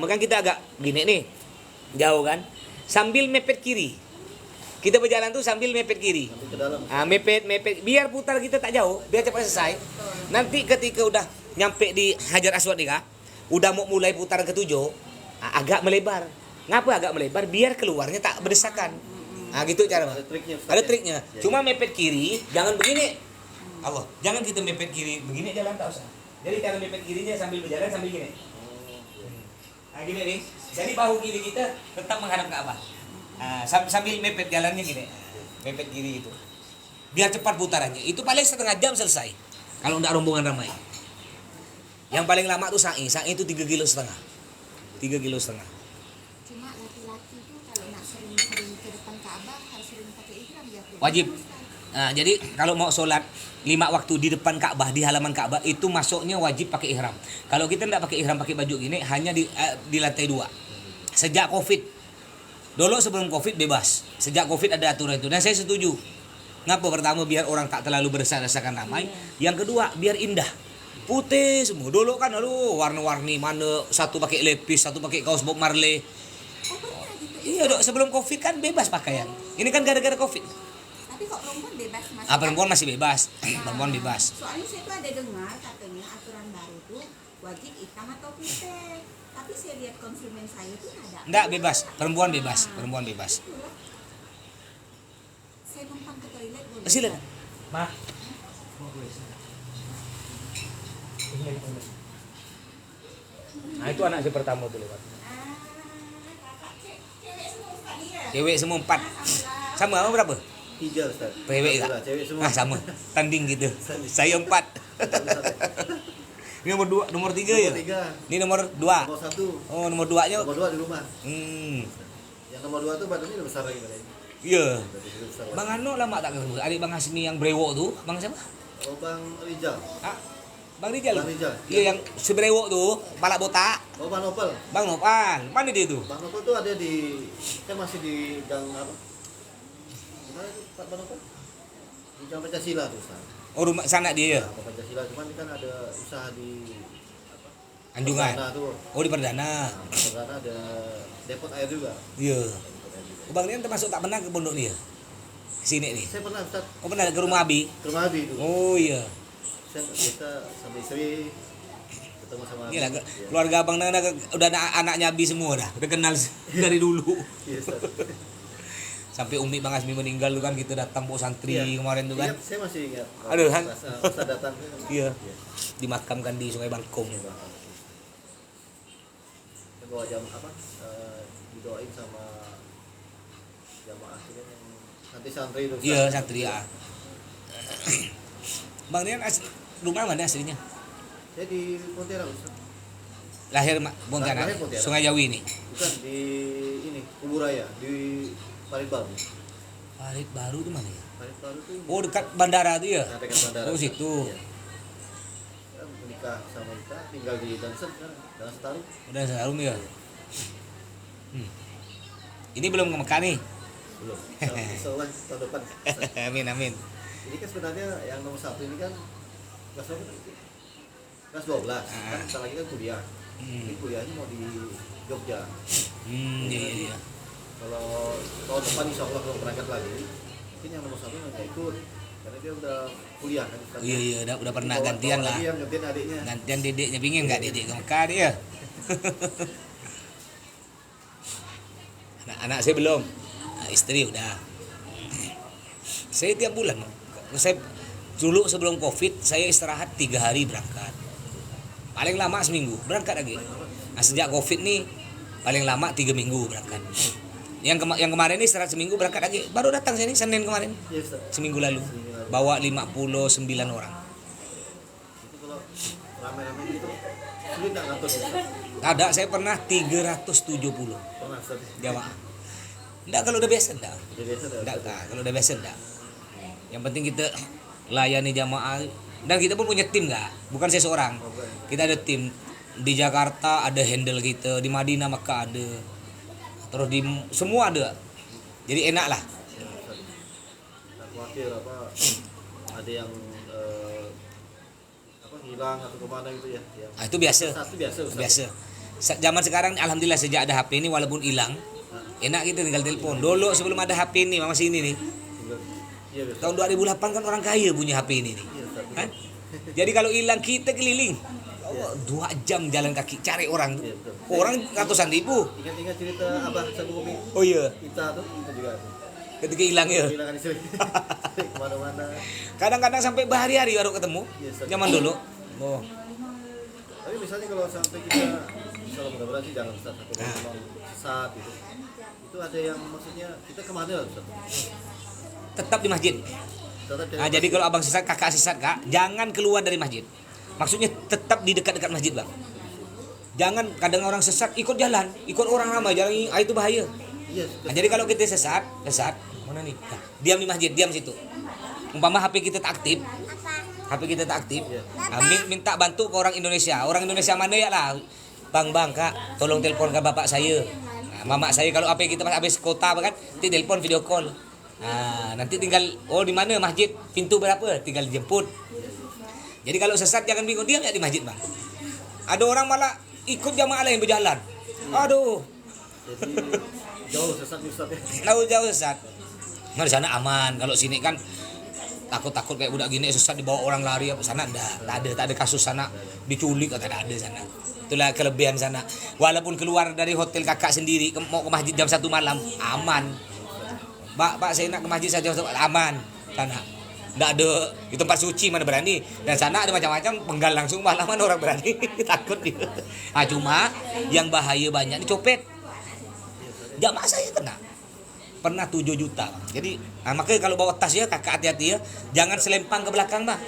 [SPEAKER 1] kan kita agak gini nih. Jauh kan? Sambil mepet kiri. Kita berjalan tuh sambil mepet kiri.
[SPEAKER 3] Sampai ke dalam.
[SPEAKER 1] Mepet biar putar kita tak jauh, biar cepat selesai. Nanti ketika udah nyampe di Hajar Aswad nih Kak, udah mau mulai putaran ke-7, agak melebar. Ngapa agak melebar? Biar keluarnya tak berdesakan. Gitu cara Bang.
[SPEAKER 3] Ada triknya Ustaz.
[SPEAKER 1] Ada
[SPEAKER 3] ya?
[SPEAKER 1] triknya.
[SPEAKER 3] Ya,
[SPEAKER 1] Cuma
[SPEAKER 3] ya.
[SPEAKER 1] mepet kiri, jangan begini. Allah, jangan kita mepet kiri begini jalan tak usah. Jadi cara mepet kirinya sambil berjalan sambil gini. Gini nih. Jadi bahu kiri kita tetap menghadap ke Ka'bah. Sambil mepet jalannya gini. Mepet kiri itu. Biar cepat putarannya. Itu paling 1/2 jam selesai. Kalau enggak rombongan ramai. Yang paling lama tuh sa'i. Sa'i itu 3,5 kilo. 3,5 kilo.
[SPEAKER 2] Cuma laki-laki itu kalau nak sering-sering ke depan Ka'bah harus sering pakai ihram ya.
[SPEAKER 1] Wajib. Jadi kalau mau sholat 5 waktu di depan Ka'bah, di halaman Ka'bah itu masuknya wajib pakai ihram. Kalau kita tidak pakai ihram, pakai baju gini hanya di lantai 2. Sejak Covid. Dulu sebelum Covid bebas. Sejak Covid ada aturan itu dan saya setuju. Ngapa? Pertama biar orang tak terlalu berdesak-desakan ramai. Yang kedua biar indah. Putih semua. Dulu kan warna-warni, mana satu pakai lepis, satu pakai kaos Bob Marley.
[SPEAKER 2] Oh pernah gitu.
[SPEAKER 1] Iya, Dok, sebelum Covid kan bebas pakaian. Ini kan gara-gara Covid.
[SPEAKER 2] Tapi kok perempuan bebas masih?
[SPEAKER 1] Perempuan masih bebas. Perempuan bebas.
[SPEAKER 2] Soalnya saya tuh ada dengar katanya aturan baru tuh wajib hitam atau putih. Tapi saya lihat konsumen saya tuh ada.
[SPEAKER 1] Enggak bebas, perempuan bebas, perempuan bebas.
[SPEAKER 2] Itulah. Saya numpang ke toilet boleh?
[SPEAKER 1] Silakan. Ma. Nah itu anak saya pertama tuh lewat.
[SPEAKER 2] Kakak cewek semua sekali ya?
[SPEAKER 1] Cewek semua 4. Sama kamu berapa?
[SPEAKER 3] 3 Ustaz.
[SPEAKER 1] Cewek
[SPEAKER 3] Alhamdulillah,
[SPEAKER 1] enggak?
[SPEAKER 3] Cewek semua.
[SPEAKER 1] Sama. Tanding gitu. Saya 4. Ini nomor 2, nomor 3 ya?
[SPEAKER 3] Nomor 3.
[SPEAKER 1] Ini nomor 2.
[SPEAKER 3] Nomor 1.
[SPEAKER 1] Oh, nomor 2-nya.
[SPEAKER 3] Nomor 2 di rumah. Yang nomor 2 tuh badannya udah besar lagi badannya.
[SPEAKER 1] Iya.
[SPEAKER 3] Udah besar.
[SPEAKER 1] Bang Ano lama tak ketemu. Adik Bang Hasmi yang brewok tuh, Bang siapa?
[SPEAKER 3] Oh Bang Rijal.
[SPEAKER 1] Bang Rijal.
[SPEAKER 3] Bang Rijal.
[SPEAKER 1] Iya yang sebrewok tuh, kepala botak.
[SPEAKER 3] Oh Bang Nopel.
[SPEAKER 1] Bang Nopan, mana dia tuh?
[SPEAKER 3] Bang Nopel tuh ada di kan masih di gang apa? Gimana itu Pak Bang Nopel? Di Gang Pancasila tuh Ustaz.
[SPEAKER 1] Oh rumah sana dia ya?
[SPEAKER 3] Nah, Pancasila cuman kan ada usaha di apa?
[SPEAKER 1] Anjungan.
[SPEAKER 3] Perdana tuh.
[SPEAKER 1] Oh di Perdana.
[SPEAKER 3] Nah, Perdana ada depot air juga.
[SPEAKER 1] Iya.
[SPEAKER 3] Depot air juga.
[SPEAKER 1] Oh, Bang Rian termasuk tak pernah ke pondok nih ya? Sini nih.
[SPEAKER 3] Saya pernah Ustaz
[SPEAKER 1] Oh pernah ke rumah Abi?
[SPEAKER 3] ke rumah Abi itu.
[SPEAKER 1] Oh iya.
[SPEAKER 3] Saya biasa sama istri ketemu sama Abi.
[SPEAKER 1] Gila,
[SPEAKER 3] Iya.
[SPEAKER 1] keluarga Abang udah anaknya Abi semua dah. Udah kenal dari dulu.
[SPEAKER 3] Iya, Ustaz.
[SPEAKER 1] Sampai Umi Bang Asmi meninggal tuh kan kita datang bawa santri
[SPEAKER 3] Iya.
[SPEAKER 1] kemarin tuh kan.
[SPEAKER 3] Ingat, saya masih ingat.
[SPEAKER 1] Aduh, kan?
[SPEAKER 3] Masa datang.
[SPEAKER 1] Iya. Dimakamkan di Sungai Bangkong.
[SPEAKER 3] Iya, Bang. Kita bawa didoain sama jamaah kita yang santri itu.
[SPEAKER 1] Iya, santri ya. Bang Rian rumah mana aslinya?
[SPEAKER 3] Saya di Pontianak, Ustaz.
[SPEAKER 1] Lahir Pontianak,
[SPEAKER 3] Lahir Pontianak.
[SPEAKER 1] Sungai Jawi ini.
[SPEAKER 3] Bukan di ini, Kuburaya, di Parit Baru.
[SPEAKER 1] Parit Baru itu mana ya?
[SPEAKER 3] Parit Baru tuh
[SPEAKER 1] Oh, dekat bandara tuh ya?
[SPEAKER 3] nah, dekat bandara.
[SPEAKER 1] Oh, situ.
[SPEAKER 3] Iya. Saya menikah sama Ita, tinggal di Dansen kan, Danau Sentarum.
[SPEAKER 1] Udah seharum ya. Ini belum ke Mekah nih.
[SPEAKER 3] Belum. Insyaallah tahun depan.
[SPEAKER 1] Amin amin.
[SPEAKER 3] Ini kan sebenarnya yang nomor 1 ini kan kelas berapa tadi? Kelas 12. Kan kita lagi kan kuliah. Ini kuliahnya mau di Jogja.
[SPEAKER 1] Iya.
[SPEAKER 3] Kalau tahun depan insya Allah kalau berangkat lagi, mungkin yang nomor 1 nggak ikut karena dia udah kuliah kan.
[SPEAKER 1] Iya, udah pernah
[SPEAKER 3] Bawa-
[SPEAKER 1] gantian
[SPEAKER 3] bawa
[SPEAKER 1] lah.
[SPEAKER 3] lagi yang gantian adiknya.
[SPEAKER 1] Gantian dedeknya pingin nggak dedek ke Mekah dia? Anak saya belum. Nah, istri udah. Saya tiap bulan. Saya dulu sebelum Covid saya istirahat 3 hari berangkat. Paling lama seminggu berangkat lagi. Nah, sejak Covid nih paling lama 3 minggu berangkat. Yang kemarin ini istirahat seminggu berangkat lagi. Baru datang sini Senin kemarin.
[SPEAKER 3] Iya, Ustaz.
[SPEAKER 1] Seminggu lalu. Bawa 59 orang.
[SPEAKER 3] Itu kalau ramai-ramai gitu sulit nggak ngatur Ustaz?
[SPEAKER 1] Ada saya pernah 370
[SPEAKER 3] Pernah Ustaz?
[SPEAKER 1] jamaah. Enggak kalau udah biasa enggak.
[SPEAKER 3] Udah biasa dah,
[SPEAKER 1] Enggak,
[SPEAKER 3] Ustaz.
[SPEAKER 1] kalau udah biasa enggak. Yang penting kita layani jamaah dan kita pun punya tim enggak? Bukan saya seorang. Kita ada tim. Di Jakarta ada handle kita, di Madinah Makkah ada. Terus di semua ada. Jadi enak lah.
[SPEAKER 3] Nggak khawatir ada yang hilang atau kemana gitu ya? Yang
[SPEAKER 1] Nah, itu biasa.
[SPEAKER 3] satu biasa Ustaz.
[SPEAKER 1] Biasa. Zaman sekarang alhamdulillah sejak ada HP ini walaupun hilang, enak kita tinggal telepon. Dulu sebelum ada HP ini, masih ini nih.
[SPEAKER 3] Tinggal- Iya Ustaz.
[SPEAKER 1] Tahun 2008 kan orang kaya punya HP ini nih.
[SPEAKER 3] Iya Ustaz.
[SPEAKER 1] Kan? Jadi kalau hilang kita keliling. 2 jam jalan kaki cari orang.
[SPEAKER 3] Iya, betul.
[SPEAKER 1] Orang ratusan ribu.
[SPEAKER 3] Ingat-ingat cerita Abah Sabu Umi
[SPEAKER 1] Oh iya,
[SPEAKER 3] kita tuh kita juga tuh.
[SPEAKER 1] ketika hilang ya.
[SPEAKER 3] Kehilangan istri. Kemana-mana.
[SPEAKER 1] Kadang-kadang sampai berhari-hari baru ketemu.
[SPEAKER 3] Iya, Ustaz.
[SPEAKER 1] Zaman dulu. Oh,
[SPEAKER 3] Tapi misalnya kalau sampai kita misalnya mudah-mudahan sih jangan Ustaz atau memang saat itu. Itu ada yang maksudnya kita kemana lah Ustaz?
[SPEAKER 1] tetap di masjid.
[SPEAKER 3] Tetap
[SPEAKER 1] Nah, jadi kalau abang sesat, kakak sesat, Kak, jangan keluar dari masjid. Maksudnya tetap di dekat-dekat masjid, Bang. Jangan kadang orang sesat ikut jalan, ikut orang ramai jalan itu bahaya.
[SPEAKER 3] iya,
[SPEAKER 1] Nah, jadi kalau kita sesat, mana nih? Nah, diam di masjid, diam situ. Umpama HP kita tak aktif, nah, minta bantu ke orang Indonesia. Orang Indonesia mana ya lah? Bang, Kak, tolong teleponkan bapak saya. Nah, mama saya kalau HP kita pas habis kota kan, nanti telepon video call. Nah, nanti tinggal di mana masjid, pintu berapa? Tinggal dijemput. Jadi kalau sesat jangan bingung, diam ya di masjid, Bang. Ada orang malah ikut jamaah lain berjalan. Aduh,
[SPEAKER 3] jadi jauh sesat nih Ustaz ya.
[SPEAKER 1] jauh sesat. Nah, di sana aman. Kalau sini kan takut kayak budak gini sesat dibawa orang lari apa sana tak ada kasus sana diculik atau tak ada sana. Itulah kelebihan sana. Walaupun keluar dari hotel kakak sendiri mau ke masjid jam 1 malam aman. Pak saya nak ke masjid saja aman sana. Nggak ada di tempat suci mana berani, dan sana ada macam-macam penggal langsung malaman orang berani takut dia. Nah, cuma yang bahaya banyak dicopet. Jamaah saya pernah 7 juta. Jadi makanya kalau bawa tas ya kakak hati-hati ya, jangan selempang ke belakang, Bang.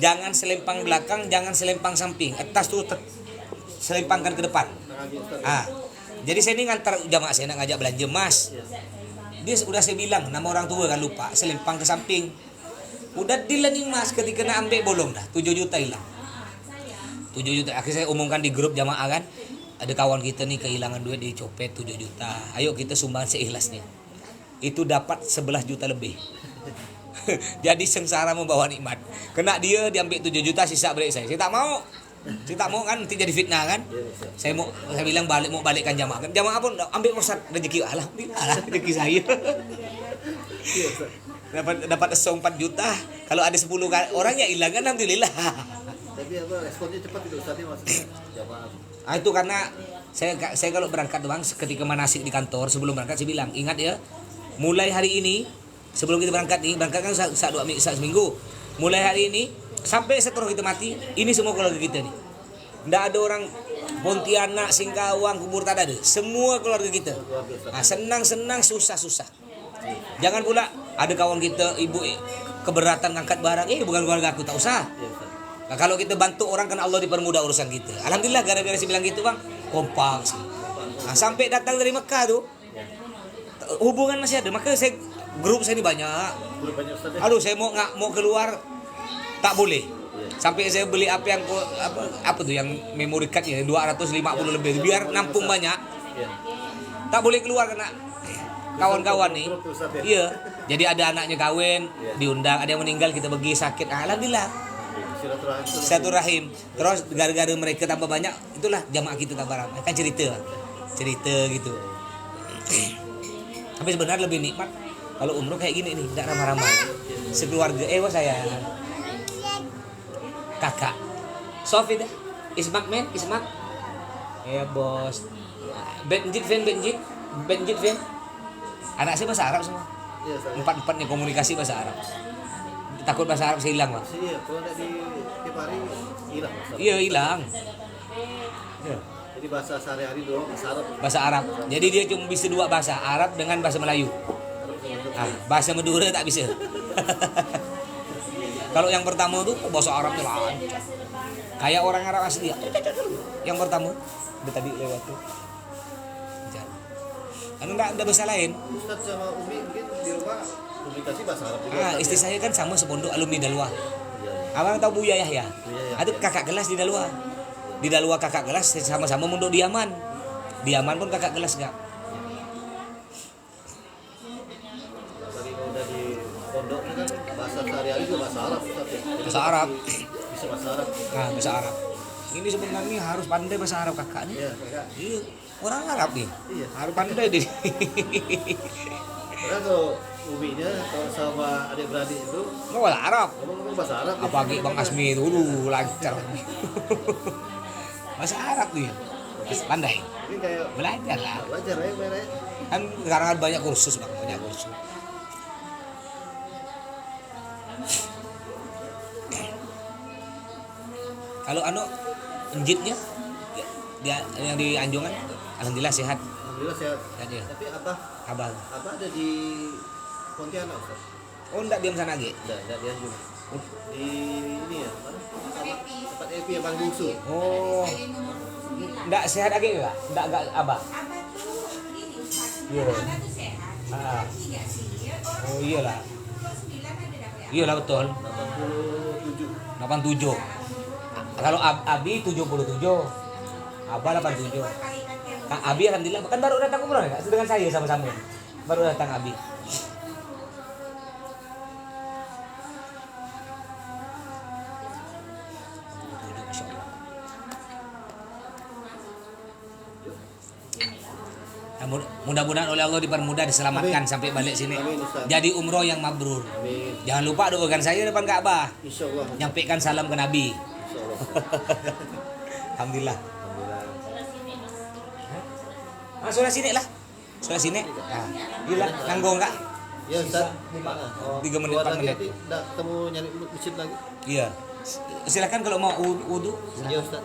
[SPEAKER 1] Jangan selempang belakang, jangan selempang samping. Tas tuh selempangkan ke depan. Jadi saya ini ngantar jamaah saya nak ngajak belanja Mas. Dia udah saya bilang nama orang tua kan lupa, selempang ke samping. Udah dilening Mas, ketika nak ambil bolong dah 7 juta hilang. 7 juta. Akhirnya saya umumkan di grup jamaah kan, ada kawan kita nih kehilangan duit dicopet 7 juta. Ayo kita sumbang seikhlasnya. Itu dapat 11 juta lebih. Jadi sengsara membawa nikmat. Kena dia diambil 7 juta sisa balik saya. Saya tak mau kan nanti jadi fitnah kan. Saya bilang mau balikkan jamaah. Kan jamaah pun ambil Ustaz rezeki. Alhamdulillah rezeki saya. dapat esong 4 juta. Kalau ada 10 orang ya hilang kan alhamdulillah.
[SPEAKER 3] Tapi responnya cepat itu Ustaz maksudnya jamaah.
[SPEAKER 1] Itu karena saya kalau berangkat doang ketika manasik di kantor sebelum berangkat saya bilang ingat ya mulai hari ini sebelum kita berangkat kan seminggu. Mulai hari ini sampai setelah kita mati, ini semua keluarga kita nih. Nggak ada orang Pontianak, Singkawang, Kubur, tak ada. Semua keluarga kita. Nah, senang-senang, susah-susah. Jangan pula ada kawan kita ibu keberatan ngangkat barang, bukan keluarga aku, tak usah. Nah, kalau kita bantu orang kan Allah dipermudah urusan kita. Alhamdulillah gara-gara saya bilang gitu bang, kompak sih. Nah, sampai datang dari Mekah tuh, hubungan masih ada. Maka grup saya ini banyak. Aduh, saya mau keluar tak boleh. Sampai saya beli apa tuh yang memory card ya 250 lebih biar nampung banyak. Tak boleh keluar karena kawan-kawan nih. Iya. Jadi ada anaknya kawin, diundang, ada yang meninggal kita pergi sakit. Alhamdulillah. Silaturahim. Terus gara-gara mereka tambah banyak, itulah jamaah kita tambah ramai. Kan cerita gitu. Tapi sebenarnya lebih nikmat kalau umroh kayak gini nih, tidak ramah-ramah. Sekeluarga, saya kakak Sofi dah Ismak ya bos. Benjit fan anak saya bahasa Arab semua. Empat-empatnya komunikasi bahasa Arab. Takut bahasa Arab saya hilang bang.
[SPEAKER 3] Iya, kalau ada di tiap hari hilang.
[SPEAKER 1] Iya hilang.
[SPEAKER 3] Jadi bahasa sehari-hari doang
[SPEAKER 1] bahasa Arab. Jadi dia cuma bisa dua bahasa, Arab dengan bahasa Melayu. Bahasa Madura tak bisa. Kalau yang pertama tuh bahasa Arabnya lancar. Kayak orang Arab asli ya. Yang pertama, udah tadi lewat tuh. Karena enggak ada bahasa lain.
[SPEAKER 3] Ustaz sama Umi mungkin di rumah komunikasi bahasa Arab juga.
[SPEAKER 1] Istri saya kan sama sepondok alumni Dalwa. Abang tahu Buya Yahya? Ada kakak kelas di Dalwa. Di Dalwa kakak kelas sama-sama mondok di Yaman. Di Yaman pun kakak kelas enggak.
[SPEAKER 3] Pondoknya kan bahasa sehari-hari juga bahasa Arab.
[SPEAKER 1] Bahasa Arab.
[SPEAKER 3] Bisa bahasa Arab.
[SPEAKER 1] Nah, bahasa Arab. Ini sebenarnya harus pandai bahasa Arab kakaknya.
[SPEAKER 3] Iya, kakak.
[SPEAKER 1] Iya, orang Arab nih.
[SPEAKER 3] Iya.
[SPEAKER 1] Harus pandai deh.
[SPEAKER 3] Karena kalau uminya kalau sama adik-beradik itu
[SPEAKER 1] Ngomong Arab.
[SPEAKER 3] ngomong bahasa Arab.
[SPEAKER 1] Apalagi Bang Asmi itu, lancar. Bahasa Arab nih. Pandai.
[SPEAKER 3] Ini kayak
[SPEAKER 1] Belajar lah.
[SPEAKER 3] belajar ya, mereka.
[SPEAKER 1] Kan sekarang ada banyak kursus, Bang. Banyak kursus. Kalau enjitnya dia yang di Anjongan alhamdulillah sehat.
[SPEAKER 3] Alhamdulillah sehat.
[SPEAKER 1] Ya.
[SPEAKER 3] Tapi
[SPEAKER 1] Abang.
[SPEAKER 3] apa ada di Pontianak, Ustaz?
[SPEAKER 1] Oh, enggak diam sana lagi.
[SPEAKER 3] Enggak dia juga. Di ini ya, mana? Tempat Epi yang Bang Bungsu.
[SPEAKER 1] Oh. Enggak sehat lagi enggak? Enggak Abah.
[SPEAKER 2] Abah tuh gini Ustaz,
[SPEAKER 1] Iya.
[SPEAKER 2] Abah tuh sehat. Tidak sih.
[SPEAKER 1] Oh iyalah.
[SPEAKER 2] 29 ada dapat ya?
[SPEAKER 1] Iyalah betul.
[SPEAKER 3] 87.
[SPEAKER 1] 87. Kalau Abi 77. Abah 87. Kak Abi alhamdulillah kan baru datang umroh ya, Kak? Dengan saya sama-sama. Baru datang Abi. Nah, mudah-mudahan oleh Allah dipermudah, diselamatkan sampai balik sini.
[SPEAKER 3] Amin, Ustaz.
[SPEAKER 1] Jadi umroh yang mabrur.
[SPEAKER 3] Amin.
[SPEAKER 1] Jangan lupa doakan saya depan Ka'bah.
[SPEAKER 3] Insyaallah.
[SPEAKER 1] Nyampaikan salam ke Nabi.
[SPEAKER 3] Insyaallah.
[SPEAKER 1] Alhamdulillah.
[SPEAKER 3] Alhamdulillah.
[SPEAKER 1] Sudah sini lah. Sudah sini. Nah, gila, nanggung enggak?
[SPEAKER 3] Ya Ustaz.
[SPEAKER 1] 3 menit, 4 menit.
[SPEAKER 3] Enggak ketemu nyari masjid lagi.
[SPEAKER 1] Iya. Silakan kalau mau wudu.
[SPEAKER 3] Ya Ustaz.